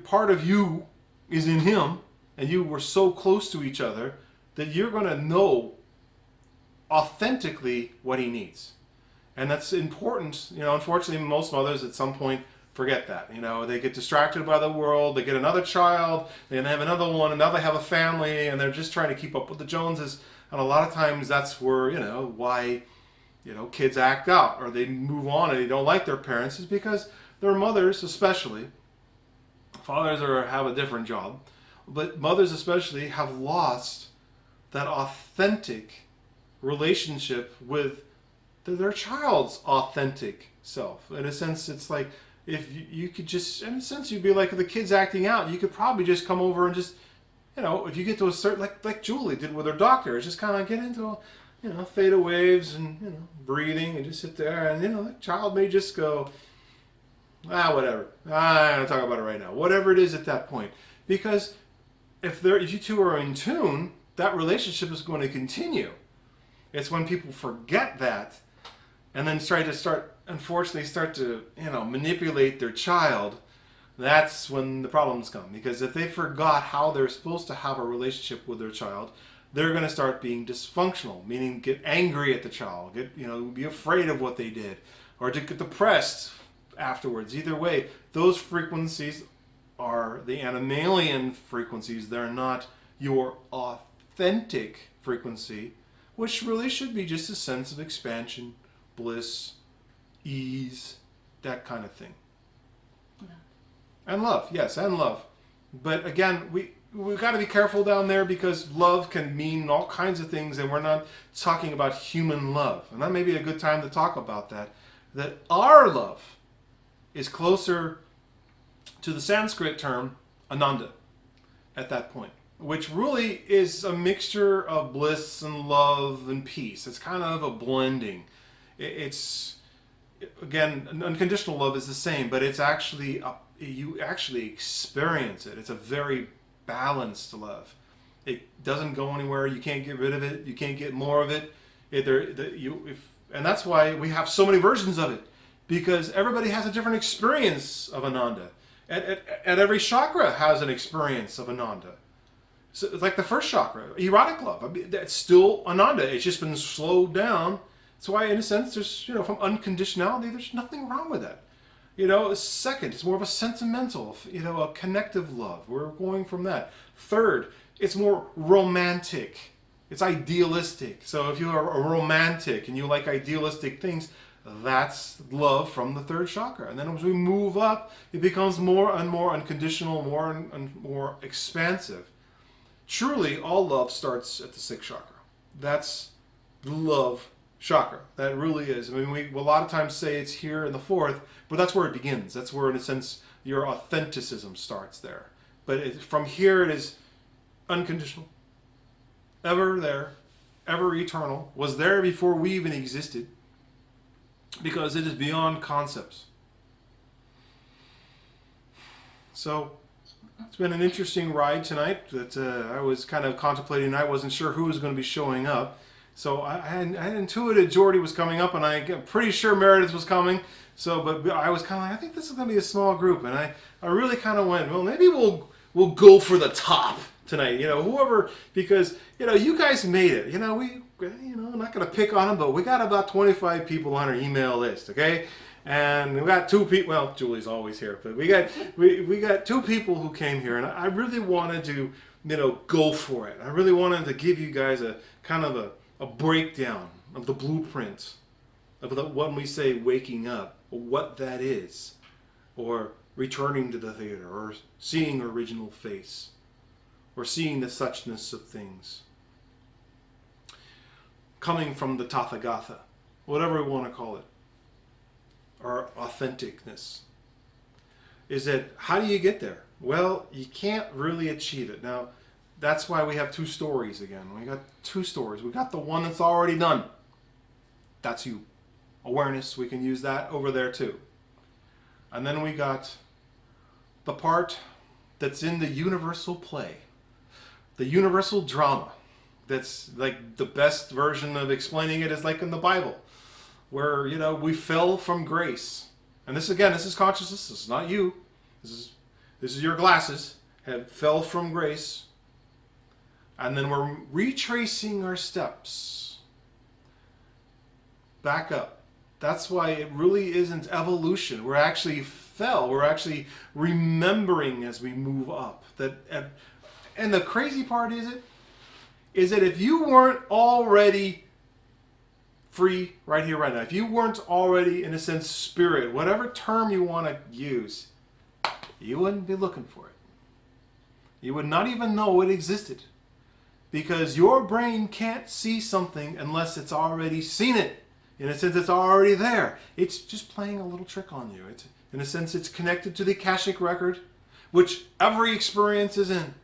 part of you is in him and you were so close to each other that you're going to know authentically what he needs. And that's important. Unfortunately, most mothers at some point forget that. They get distracted by the world, they get another child, then they have another one, and now they have a family, and they're just trying to keep up with the Joneses. And a lot of times that's where, why, kids act out or they move on and they don't like their parents, is because their mothers especially, fathers have a different job, but mothers especially have lost that authentic relationship with their child's authentic self. In a sense, it's like, if you could just, in a sense, you'd be like, if the kid's acting out, you could probably just come over and just, if you get to a certain, like Julie did with her doctor, just kind of get into, theta waves and, breathing and just sit there, and, the child may just go, whatever. I'm not talking about it right now. Whatever it is at that point. Because if you two are in tune, that relationship is going to continue. It's when people forget that and then unfortunately start to, manipulate their child, that's when the problems come. Because if they forgot how they're supposed to have a relationship with their child, they're going to start being dysfunctional, meaning get angry at the child, be afraid of what they did, or to get depressed afterwards. Either way, those frequencies are the animalian frequencies. They're not your authentic frequency, which really should be just a sense of expansion, bliss, ease, that kind of thing. Yeah. And love, yes, and love. But again, we've got to be careful down there, because love can mean all kinds of things, and we're not talking about human love. And that may be a good time to talk about that. That our love is closer to the Sanskrit term Ananda at that point, which really is a mixture of bliss and love and peace. It's kind of a blending. It's, again, unconditional love is the same, but it's actually, you actually experience it. It's a very balanced love. It doesn't go anywhere. You can't get rid of it. You can't get more of it. And that's why we have so many versions of it, because everybody has a different experience of Ananda. And every chakra has an experience of Ananda. So it's like the first chakra, erotic love. I mean, that's still Ananda. It's just been slowed down. That's why, in a sense, there's, from unconditionality, there's nothing wrong with that. Second, it's more of a sentimental, a connective love. We're going from that. Third, it's more romantic. It's idealistic. So if you are a romantic and you like idealistic things, that's love from the third chakra. And then as we move up, it becomes more and more unconditional, more and more expansive. Truly, all love starts at the sixth chakra. That's the love chakra. That really is. I mean, we a lot of times say it's here in the fourth, but that's where it begins. That's where, in a sense, your authenticism starts there. But from here, it is unconditional. Ever there, ever eternal. Was there before we even existed. Because it is beyond concepts. So, it's been an interesting ride tonight that I was kind of contemplating. I wasn't sure who was going to be showing up. So I had intuited Jordy was coming up, and I'm pretty sure Meredith was coming. So, but I was kind of like, I think this is going to be a small group. And I really kind of went, well, maybe we'll go for the top tonight. Whoever, because, you guys made it. I'm not going to pick on them, but we got about 25 people on our email list, okay? And we got 2 people, well, Julie's always here, but we got 2 people who came here, and I really wanted to, go for it. I really wanted to give you guys a kind of a breakdown of the blueprint of when we say waking up, what that is, or returning to the theater, or seeing original face, or seeing the suchness of things. Coming from the Tathagata, whatever we want to call it, or authenticness, is that how do you get there? Well, you can't really achieve it. Now, that's why we have 2 stories again. We got 2 stories. We got the one that's already done. That's you. Awareness, we can use that over there too. And then we got the part that's in the universal play, the universal drama. That's like the best version of explaining it is like in the Bible, where, we fell from grace. And this, again, this is consciousness. This is not you. This is your glasses. Fell from grace. And then we're retracing our steps back up. That's why it really isn't evolution. We're actually fell. We're actually remembering as we move up. And the crazy part is that if you weren't already free right here, right now, if you weren't already, in a sense, spirit, whatever term you want to use, you wouldn't be looking for it. You would not even know it existed. Because your brain can't see something unless it's already seen it. In a sense, it's already there. It's just playing a little trick on you. In a sense, it's connected to the Akashic record, which every experience is in.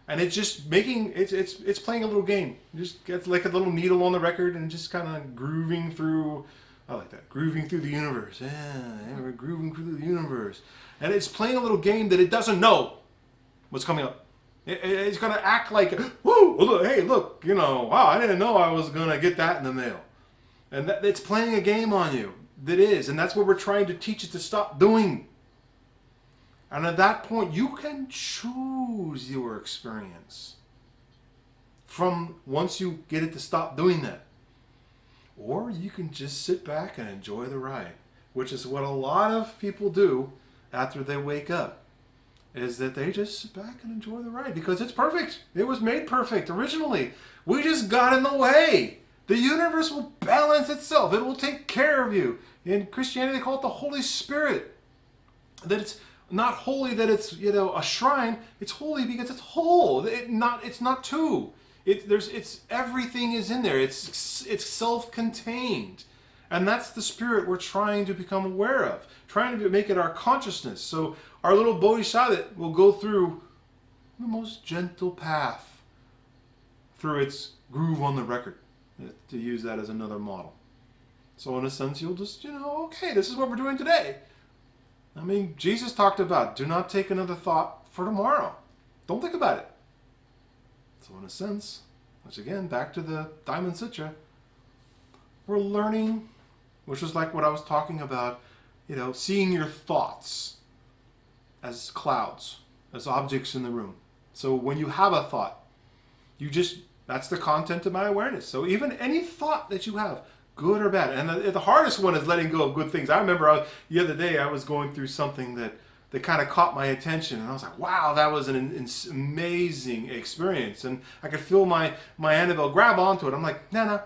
And it's just it's playing a little game. It just gets like a little needle on the record and just kind of grooving through, I like that, grooving through the universe. Yeah, we're grooving through the universe. And it's playing a little game that it doesn't know what's coming up. It's going to act like, whoo, hey, look, wow, I didn't know I was going to get that in the mail. And it's playing a game on you. That is. And that's what we're trying to teach it to stop doing. And at that point, you can choose your experience from once you get it to stop doing that. Or you can just sit back and enjoy the ride, which is what a lot of people do after they wake up. Is that they just sit back and enjoy the ride because it's perfect. It was made perfect originally. We just got in the way. The universe will balance itself. It will take care of you. In Christianity, they call it the Holy Spirit. That it's not holy that it's a shrine. It's holy because it's whole. It's not two. It's everything is in there. It's self-contained. And that's the spirit we're trying to become aware of, trying to make it our consciousness. So our little bodhisattva will go through the most gentle path through its groove on the record, to use that as another model. So in a sense, you'll just, okay, this is what we're doing today. I mean, Jesus talked about, do not take another thought for tomorrow. Don't think about it. So in a sense, which again, back to the Diamond Sutra, we're learning, which is like what I was talking about, seeing your thoughts as clouds, as objects in the room. So when you have a thought, that's the content of my awareness. So even any thought that you have, good or bad, and the hardest one is letting go of good things. I remember the other day I was going through something that kind of caught my attention, and I was like, wow, that was an amazing experience. And I could feel my Annabelle grab onto it. I'm like, no,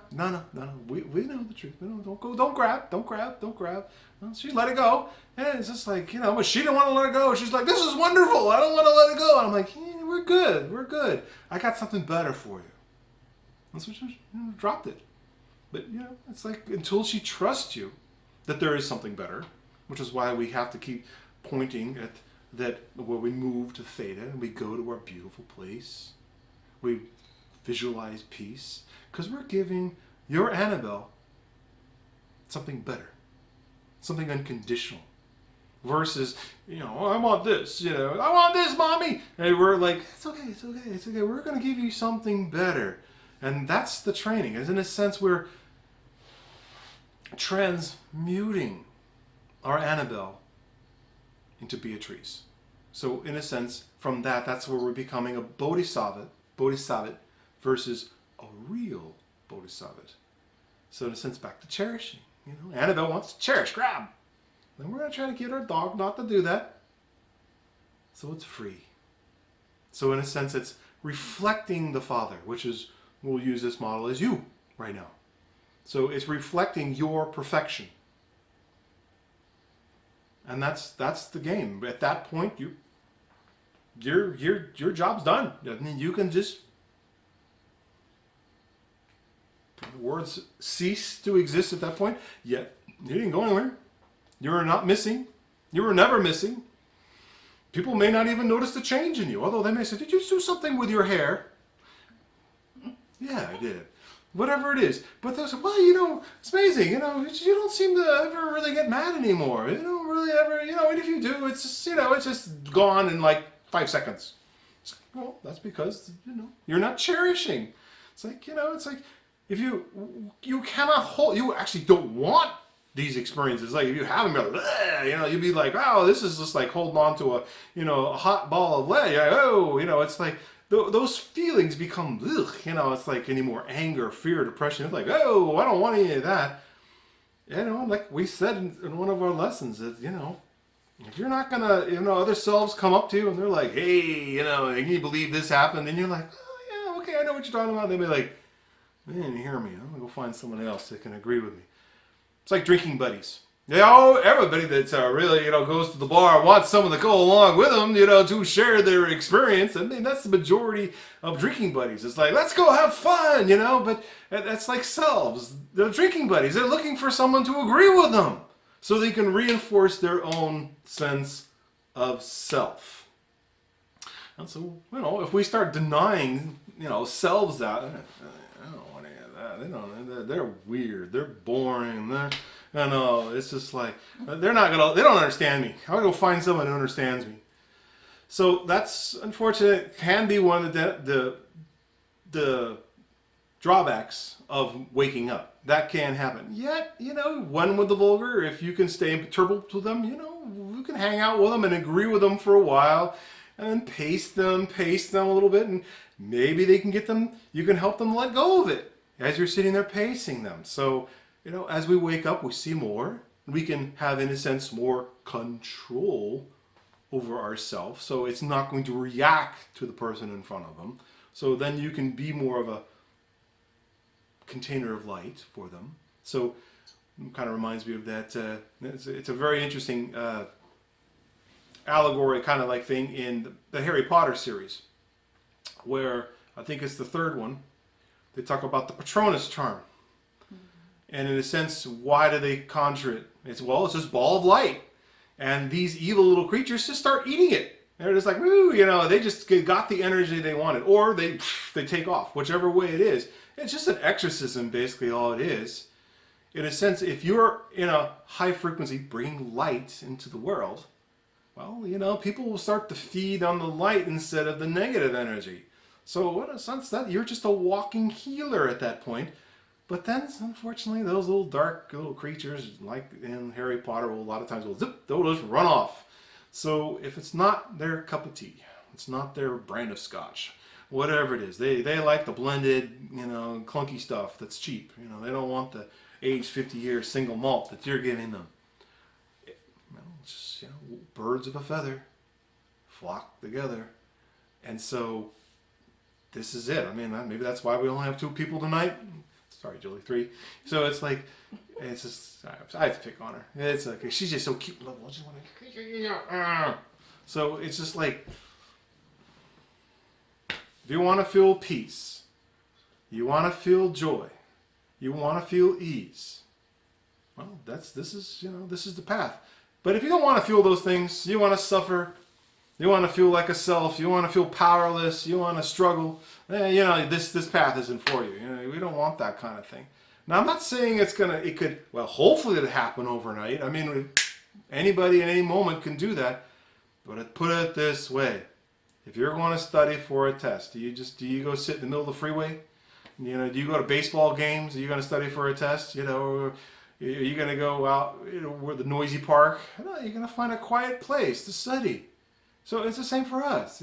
we know the truth. No, don't grab. Well, she let it go, and it's just like, but she didn't want to let it go. She's like, this is wonderful. I don't want to let it go. And I'm like, we're good. I got something better for you. And so she dropped it. But, it's like until she trusts you that there is something better, which is why we have to keep pointing at that where we move to theta and we go to our beautiful place. We visualize peace because we're giving your Annabelle something better, something unconditional. Versus, I want this, I want this, mommy. And we're like, it's okay. We're going to give you something better. And that's the training. As in a sense, we're transmuting our Annabelle into Beatrice. So in a sense, from that's where we're becoming a bodhisattva versus a real bodhisattva. So in a sense, back to cherishing. Annabelle wants to cherish, grab. Then we're going to try to get our dog not to do that. So it's free. So in a sense, it's reflecting the Father, which is, we'll use this model as you right now. So it's reflecting your perfection. And that's the game. At that point, your job's done. I mean, you can just, the words cease to exist at that point. Yet you didn't go anywhere. You were not missing. You were never missing. People may not even notice the change in you. Although they may say, did you do something with your hair? Yeah, I did. Whatever it is. But they'll say, well, it's amazing. You don't seem to ever really get mad anymore. You don't really ever, and if you do, it's just, it's just gone in like 5 seconds. It's like, well, that's because, you're not cherishing. It's like, it's like, if you cannot hold, you actually don't want these experiences. Like if you have them, you're like, you'd be like, oh, this is just like holding on to a hot ball of lead. It's like, those feelings become, it's like any more anger, fear, depression. It's like, oh, I don't want any of that. Like we said in one of our lessons, that, If you're not gonna, other selves come up to you and they're like, hey, can you believe this happened? And you're like, oh yeah, okay, I know what you're talking about. They'll be like, they didn't hear me. I'm gonna go find someone else that can agree with me. It's like drinking buddies. Everybody that's really, goes to the bar wants someone to go along with them, to share their experience. I mean, that's the majority of drinking buddies. It's like, let's go have fun, but that's like selves. They're drinking buddies. They're looking for someone to agree with them so they can reinforce their own sense of self. And so, if we start denying, selves that, I don't want any of that. They're weird. They're boring. It's just like, they don't understand me. I'm going to go find someone who understands me. So that's unfortunate. Can be one of the drawbacks of waking up. That can happen. Yet, one with the vulgar, if you can stay imperturbable to them, you can hang out with them and agree with them for a while and then pace them a little bit, and maybe you can help them let go of it as you're sitting there pacing them. So, as we wake up, we see more. We can have, in a sense, more control over ourselves. So it's not going to react to the person in front of them. So then you can be more of a container of light for them. So it kind of reminds me of that. It's a very interesting allegory kind of like thing in the Harry Potter series, where I think it's the third one. They talk about the Patronus charm. And in a sense, why do they conjure it? It's this ball of light. And these evil little creatures just start eating it. They're just like, woo, they just got the energy they wanted. Or they take off, whichever way it is. It's just an exorcism, basically, all it is. In a sense, if you're in a high frequency bringing light into the world, well, people will start to feed on the light instead of the negative energy. So in a sense, that you're just a walking healer at that point. But then, unfortunately, those little dark little creatures, like in Harry Potter, a lot of times they'll just run off. So if it's not their cup of tea, it's not their brand of scotch, whatever it is, they like the blended, clunky stuff that's cheap. They don't want the aged 50-year single malt that you're giving them. It's just, birds of a feather flock together. And so this is it. I mean, maybe that's why we only have 2 people tonight. Sorry, Julie, 3. So it's like, it's just, I have to pick on her. It's like, she's just so cute and lovable. So it's just like, if you want to feel peace, you want to feel joy, you want to feel ease, well, this is the path. But if you don't want to feel those things, you want to suffer, you want to feel like a self, you want to feel powerless, you want to struggle, this path isn't for you. We don't want that kind of thing. Now, I'm not saying hopefully it'll happen overnight. I mean, anybody at any moment can do that. But put it this way. If you're going to study for a test, do you go sit in the middle of the freeway? Do you go to baseball games? Are you going to study for a test? Or are you going to go out where the noisy park? No, you're going to find a quiet place to study. So it's the same for us,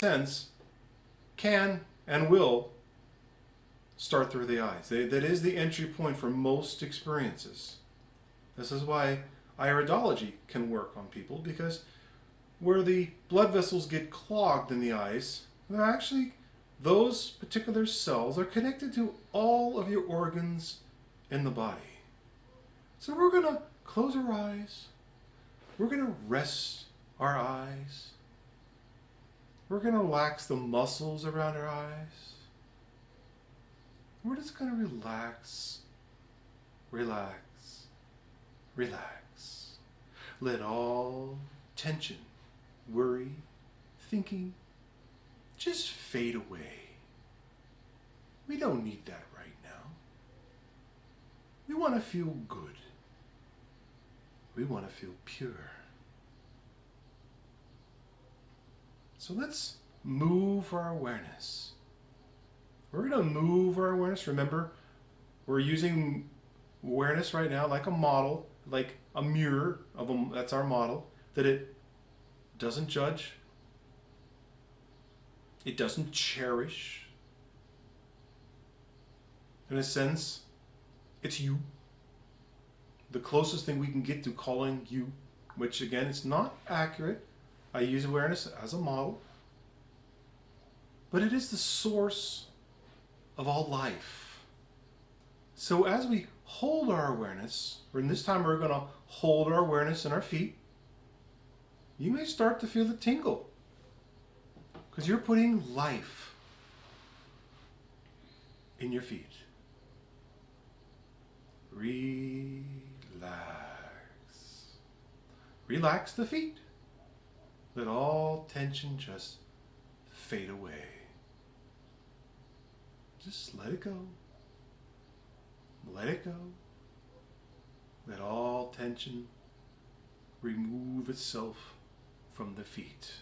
sense, can and will start through the eyes. That is the entry point for most experiences. This is why iridology can work on people, because where the blood vessels get clogged in the eyes, they're actually, those particular cells are connected to all of your organs in the body. So we're going to close our eyes. We're going to rest our eyes. We're going to relax the muscles around our eyes. We're just going to relax, relax, relax. Let all tension, worry, thinking just fade away. We don't need that right now. We want to feel good. We want to feel pure. So let's move our awareness. We're going to move our awareness. Remember, we're using awareness right now like a model, like a mirror of that's our model, that it doesn't judge. It doesn't cherish. In a sense, it's you. The closest thing we can get to calling you, which again, it's not accurate. I use awareness as a model. But it is the source of all life. So as we hold our awareness, or in this time we're going to hold our awareness in our feet, you may start to feel the tingle. Because you're putting life in your feet. Relax. Relax the feet. Let all tension just fade away. Just let it go. Let it go. Let all tension remove itself from the feet.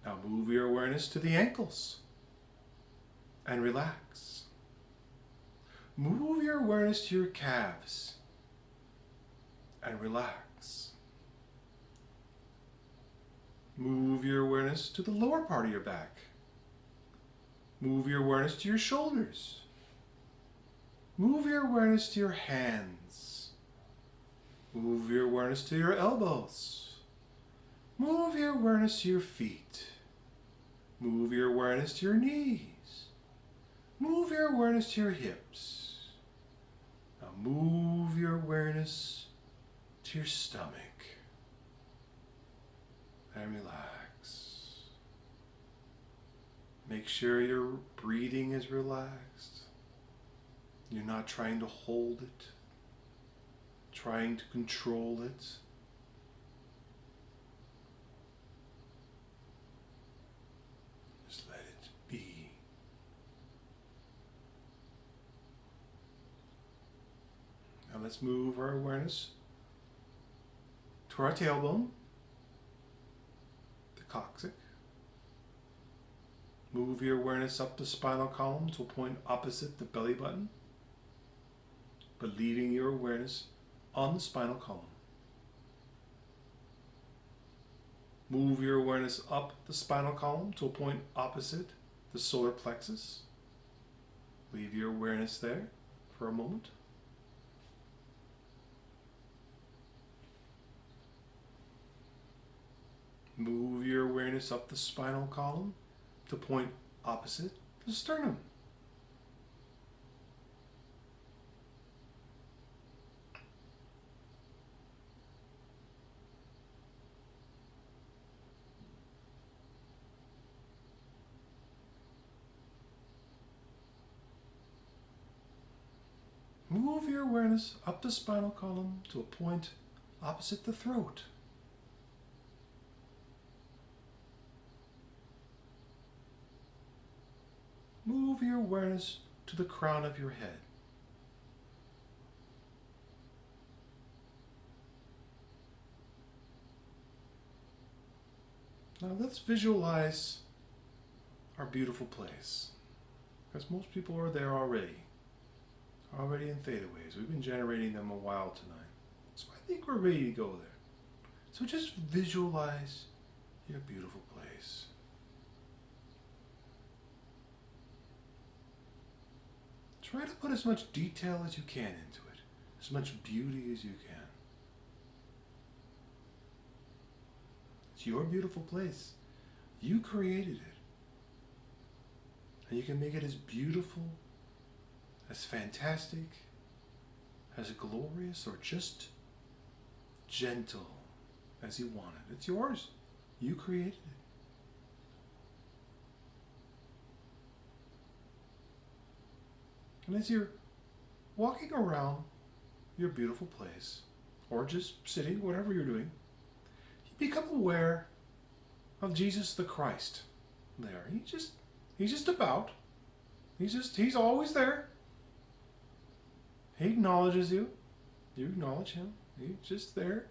Now move your awareness to the ankles and relax. Move your awareness to your calves and relax. Move your awareness to the lower part of your back. Move your awareness to your shoulders. Move your awareness to your hands. Move your awareness to your elbows. Move your awareness to your feet. Move your awareness to your knees. Move your awareness to your hips. Now move your awareness to your stomach. And relax. Make sure your breathing is relaxed. You're not trying to hold it, trying to control it. Just let it be. Now let's move our awareness to our tailbone, the coccyx. Move your awareness up the spinal column to a point opposite the belly button, but leaving your awareness on the spinal column. Move your awareness up the spinal column to a point opposite the solar plexus. Leave your awareness there for a moment. Move your awareness up the spinal column to point opposite the sternum. Move your awareness up the spinal column to a point opposite the throat. Move your awareness to the crown of your head. Now let's visualize our beautiful place, because most people are there already in theta waves. We've been generating them a while tonight, so I think we're ready to go there. So just visualize your beautiful place. Try to put as much detail as you can into it, as much beauty as you can. It's your beautiful place. You created it. And you can make it as beautiful, as fantastic, as glorious, or just gentle as you want it. It's yours. You created it. And as you're walking around your beautiful place, or just sitting, whatever you're doing, you become aware of Jesus the Christ there. He's just about. He's always there. He acknowledges you. You acknowledge him. He's just there.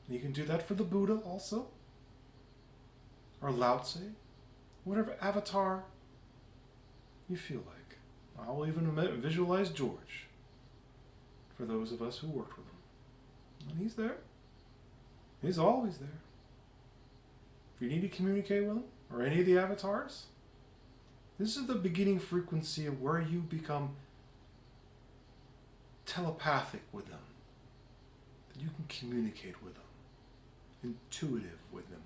You can do that for the Buddha also. Or Lao Tse. Whatever avatar you feel like. I'll even visualize George for those of us who worked with him. And he's there. He's always there. If you need to communicate with him, or any of the avatars, this is the beginning frequency of where you become telepathic with them. That you can communicate with them. Intuitive with them.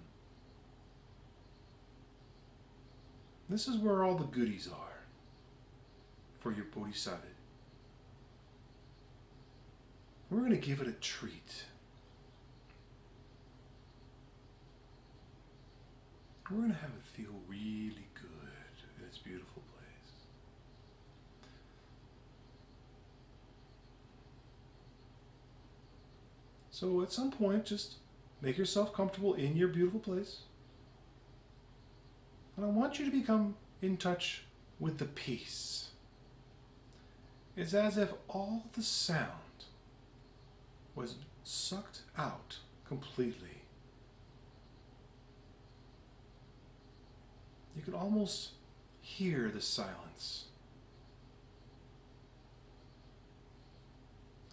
This is where all the goodies are for your bodhisattva. We're going to give it a treat. We're going to have it feel really good in its beautiful place. So at some point, just make yourself comfortable in your beautiful place. And I want you to become in touch with the peace. It's as if all the sound was sucked out completely. You can almost hear the silence.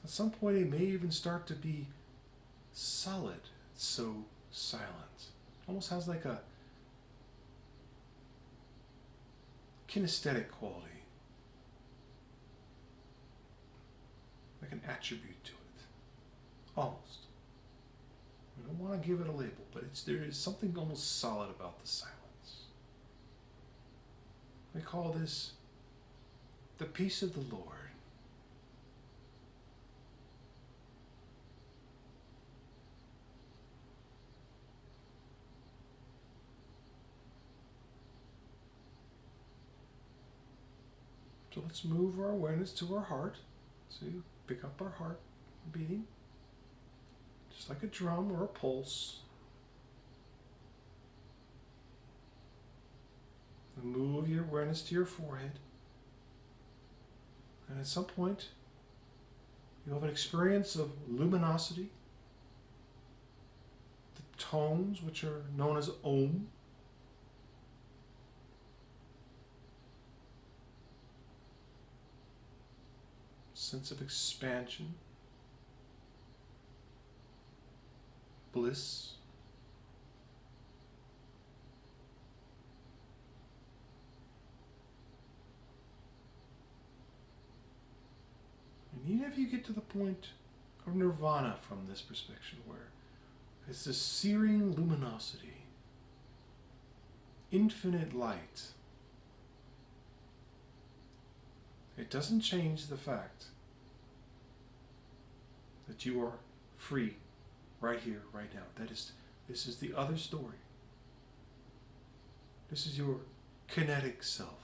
At some point it may even start to be solid. It's so silent. Almost has like a kinesthetic quality. Like an attribute to it. Almost. We don't want to give it a label, but there is something almost solid about the silence. We call this the peace of the Lord. So let's move our awareness to our heart. So you pick up our heart beating, just like a drum or a pulse. And move your awareness to your forehead. And at some point, you'll have an experience of luminosity. The tones, which are known as Om. Sense of expansion. Bliss. And even if you get to the point of nirvana from this perspective, where it's this searing luminosity, infinite light, it doesn't change the fact that you are free right here, right now. This is the other story. This is your kinetic self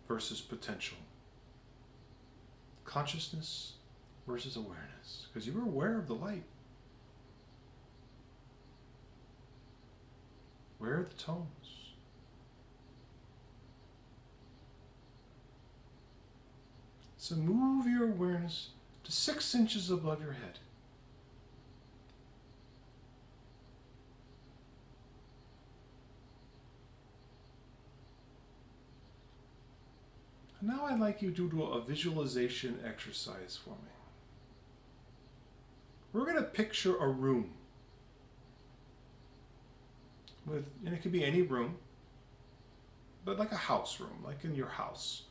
versus potential. Consciousness versus awareness. Because you were aware of the light. Aware of the tones. So move your awareness to 6 inches above your head. And now I'd like you to do a visualization exercise for me. We're going to picture a room. And it could be any room. but like a house room, like in your house.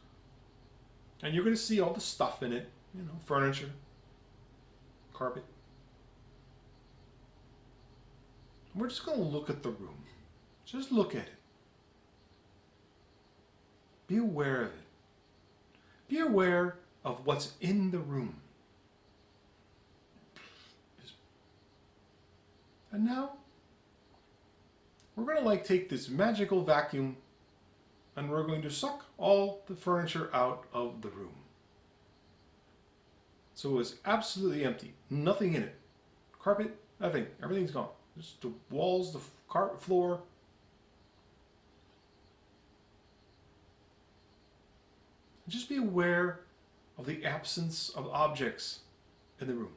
And you're going to see all the stuff in it, furniture, carpet. We're just going to look at the room. Just look at it. Be aware of it. Be aware of what's in the room. And now, we're going to take this magical vacuum and we're going to suck all the furniture out of the room. So it's absolutely empty. Nothing in it. Carpet, nothing. Everything's gone. Just the walls, the carpet floor. And just be aware of the absence of objects in the room.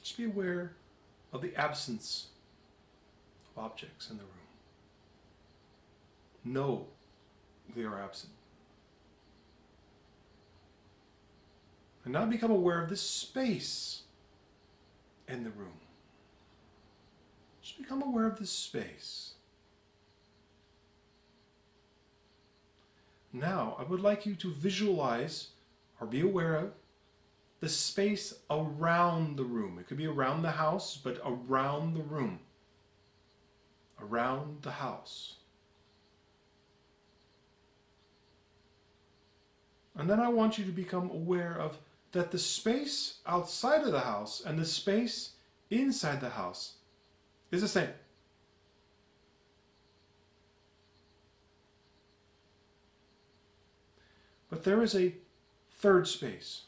Just be aware of the absence of objects in the room. Know they are absent. And now become aware of the space in the room. Just become aware of the space. Now, I would like you to visualize or be aware of the space around the room. It could be around the house, but around the room. Around the house. And then I want you to become aware of that the space outside of the house and the space inside the house is the same. But there is a third space.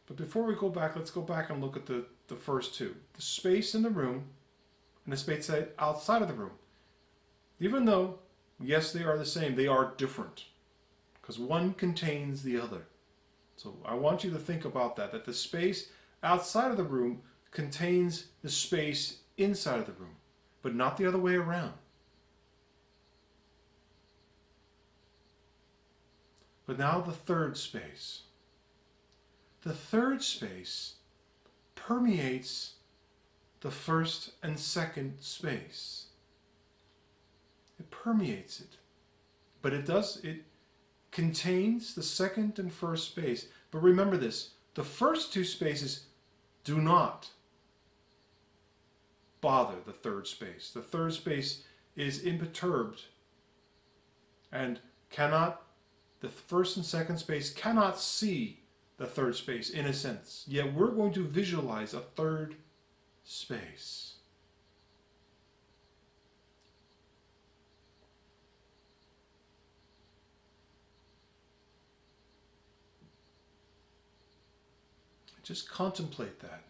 But before we go back, let's go back and look at the first two. The space in the room and the space outside of the room. Even though, yes, they are the same, they are different. Because one contains the other. So I want you to think about that the space outside of the room contains the space inside of the room, but not the other way around. But now the third space. The third space permeates the first and second space. It permeates it. But it contains the second and first space. But remember this, the first two spaces do not bother the third space. The third space is imperturbed and the first and second space cannot see the third space in a sense. Yet we're going to visualize a third space. Just contemplate that.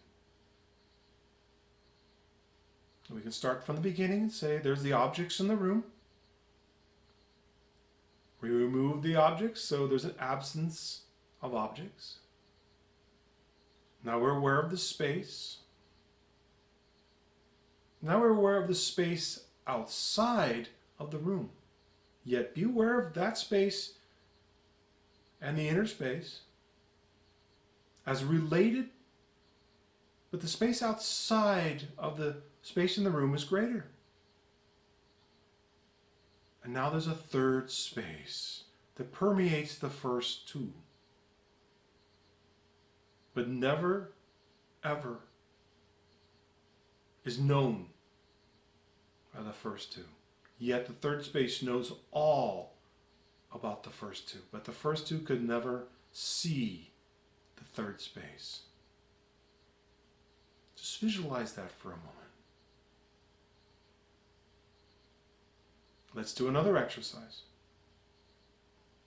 We can start from the beginning and say there's the objects in the room. We remove the objects, so there's an absence of objects. Now we're aware of the space. Now we're aware of the space outside of the room. Yet be aware of that space and the inner space as related, but the space outside of the space in the room is greater. And now there's a third space that permeates the first two, but never, ever is known by the first two. Yet the third space knows all about the first two, but the first two could never see the third space. Just visualize that for a moment. Let's do another exercise.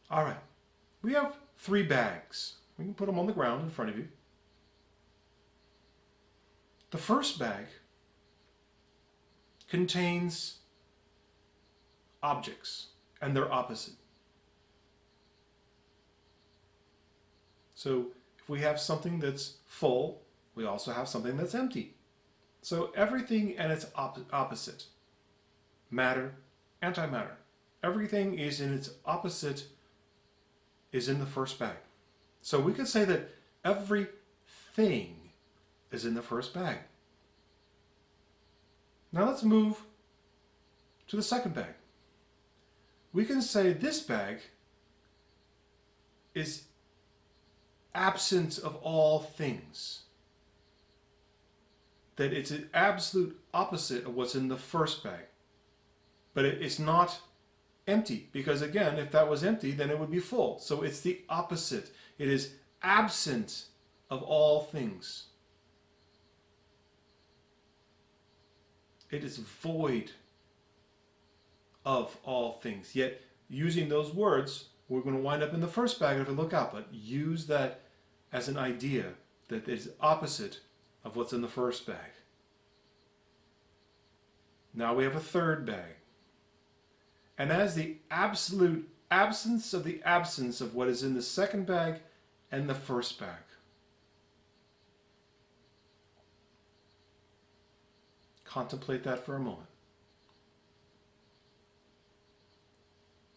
All right, we have 3 bags. We can put them on the ground in front of you. The first bag contains objects and their opposite. So if we have something that's full, we also have something that's empty. So everything and its opposite. Matter, antimatter. Everything is in its opposite is in the first bag. So we could say that everything is in the first bag. Now let's move to the second bag. We can say this bag is absence of all things. That it's an absolute opposite of what's in the first bag. But it's not empty, because again, if that was empty, then it would be full. So it's the opposite. It is absent of all things. It is void of all things. Yet, using those words, we're going to wind up in the first bag if we look out, but use that as an idea that is opposite of what's in the first bag. Now we have a third bag. And as the absolute absence of what is in the second bag and the first bag. Contemplate that for a moment.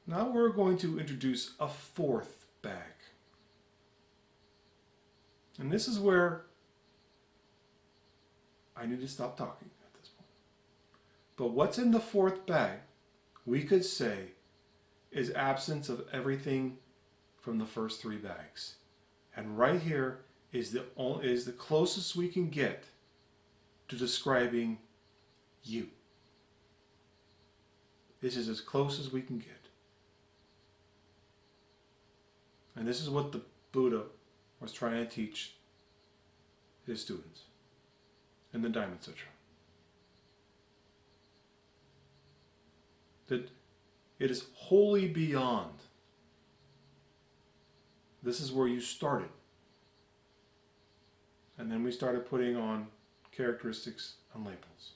Now we're going to introduce a fourth bag. And this is where I need to stop talking at this point. But what's in the fourth bag, we could say, is absence of everything from the first three bags. And right here is the closest we can get to describing you. This is as close as we can get. And this is what the Buddha was trying to teach his students in the Diamond Sutra. That it is wholly beyond. This is where you started. And then we started putting on characteristics and labels.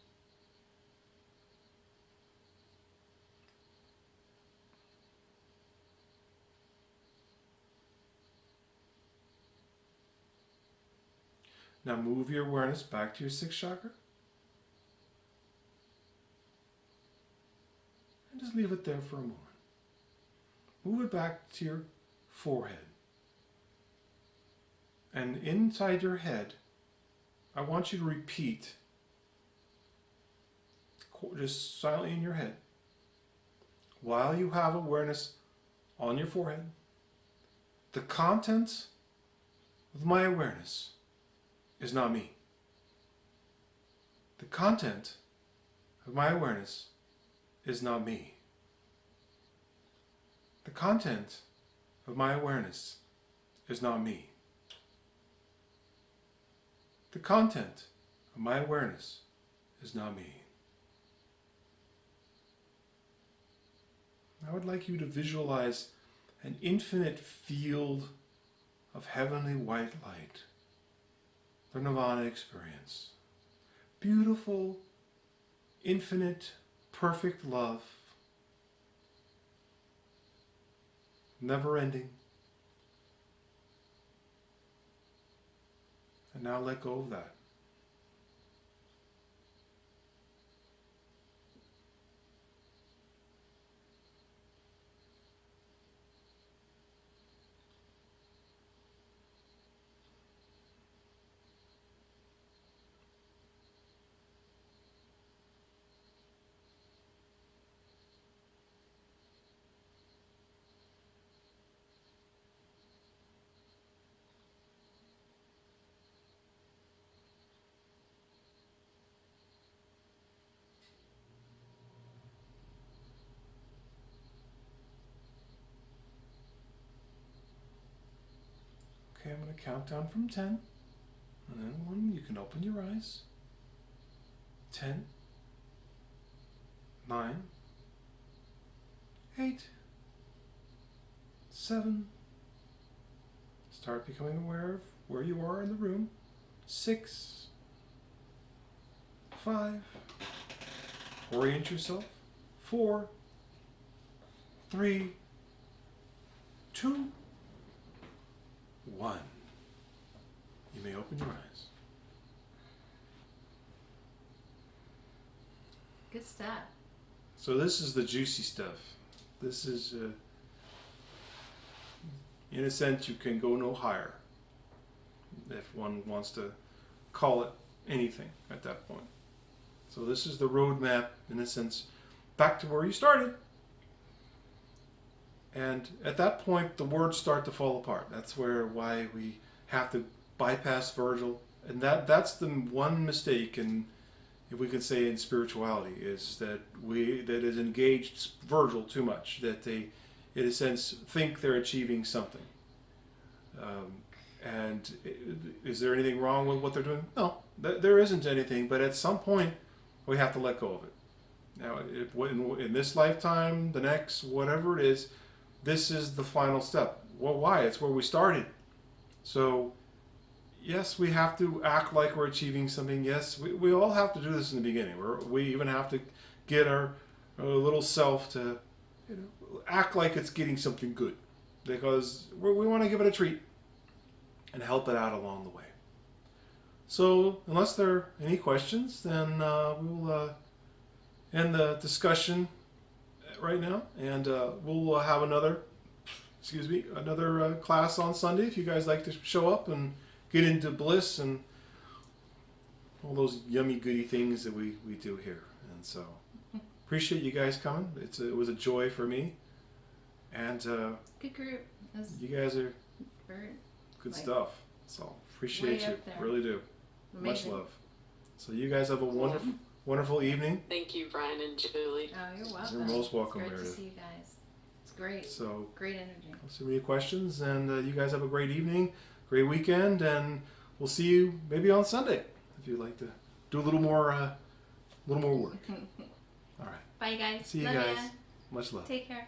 Now move your awareness back to your sixth chakra. And just leave it there for a moment. Move it back to your forehead. And inside your head, I want you to repeat, just silently in your head, while you have awareness on your forehead, the content of my awareness is not me. The content of my awareness is not me. The content of my awareness is not me. The content of my awareness is not me. I would like you to visualize an infinite field of heavenly white light. The Nirvana experience. Beautiful, infinite, perfect love. Never ending. And now let go of that. Okay, I'm going to count down from 10. And then 1, you can open your eyes. 10, 9, 8, 7. Start becoming aware of where you are in the room. 6, 5. Orient yourself. 4, 3, 2, 1. You may open your eyes. Good stuff. So this is the juicy stuff. This is, in a sense, you can go no higher, if one wants to call it anything at that point. So this is the roadmap, in a sense, back to where you started. And at that point, the words start to fall apart. That's why we have to bypass Virgil. And that's the one mistake, and if we can say in spirituality, is that is engaged Virgil too much. That they, in a sense, think they're achieving something. And is there anything wrong with what they're doing? No, there isn't anything. But at some point, we have to let go of it. Now, in this lifetime, the next, whatever it is, this is the final step. Well, why? It's where we started. So, yes, we have to act like we're achieving something. Yes, we all have to do this in the beginning. We even have to get our little self to act like it's getting something good, because we want to give it a treat and help it out along the way. So, unless there are any questions, then we'll end the discussion right now, and we'll have another class on Sunday if you guys like to show up and get into bliss and all those yummy goody things that we do here. And so appreciate you guys coming. It was a joy for me, and Good group. you guys are good stuff. So appreciate you, really do. Amazing. Much love. So you guys have a wonderful evening. Thank you, Brian and Julie. Oh, you're welcome. You're most welcome, It's great Meredith. to see you guys. It's great. So Great energy. so many questions, and you guys have a great evening, great weekend, and we'll see you maybe on Sunday if you'd like to do a little more work. All right. Bye, guys. See you Love guys. ya. Much love. Take care.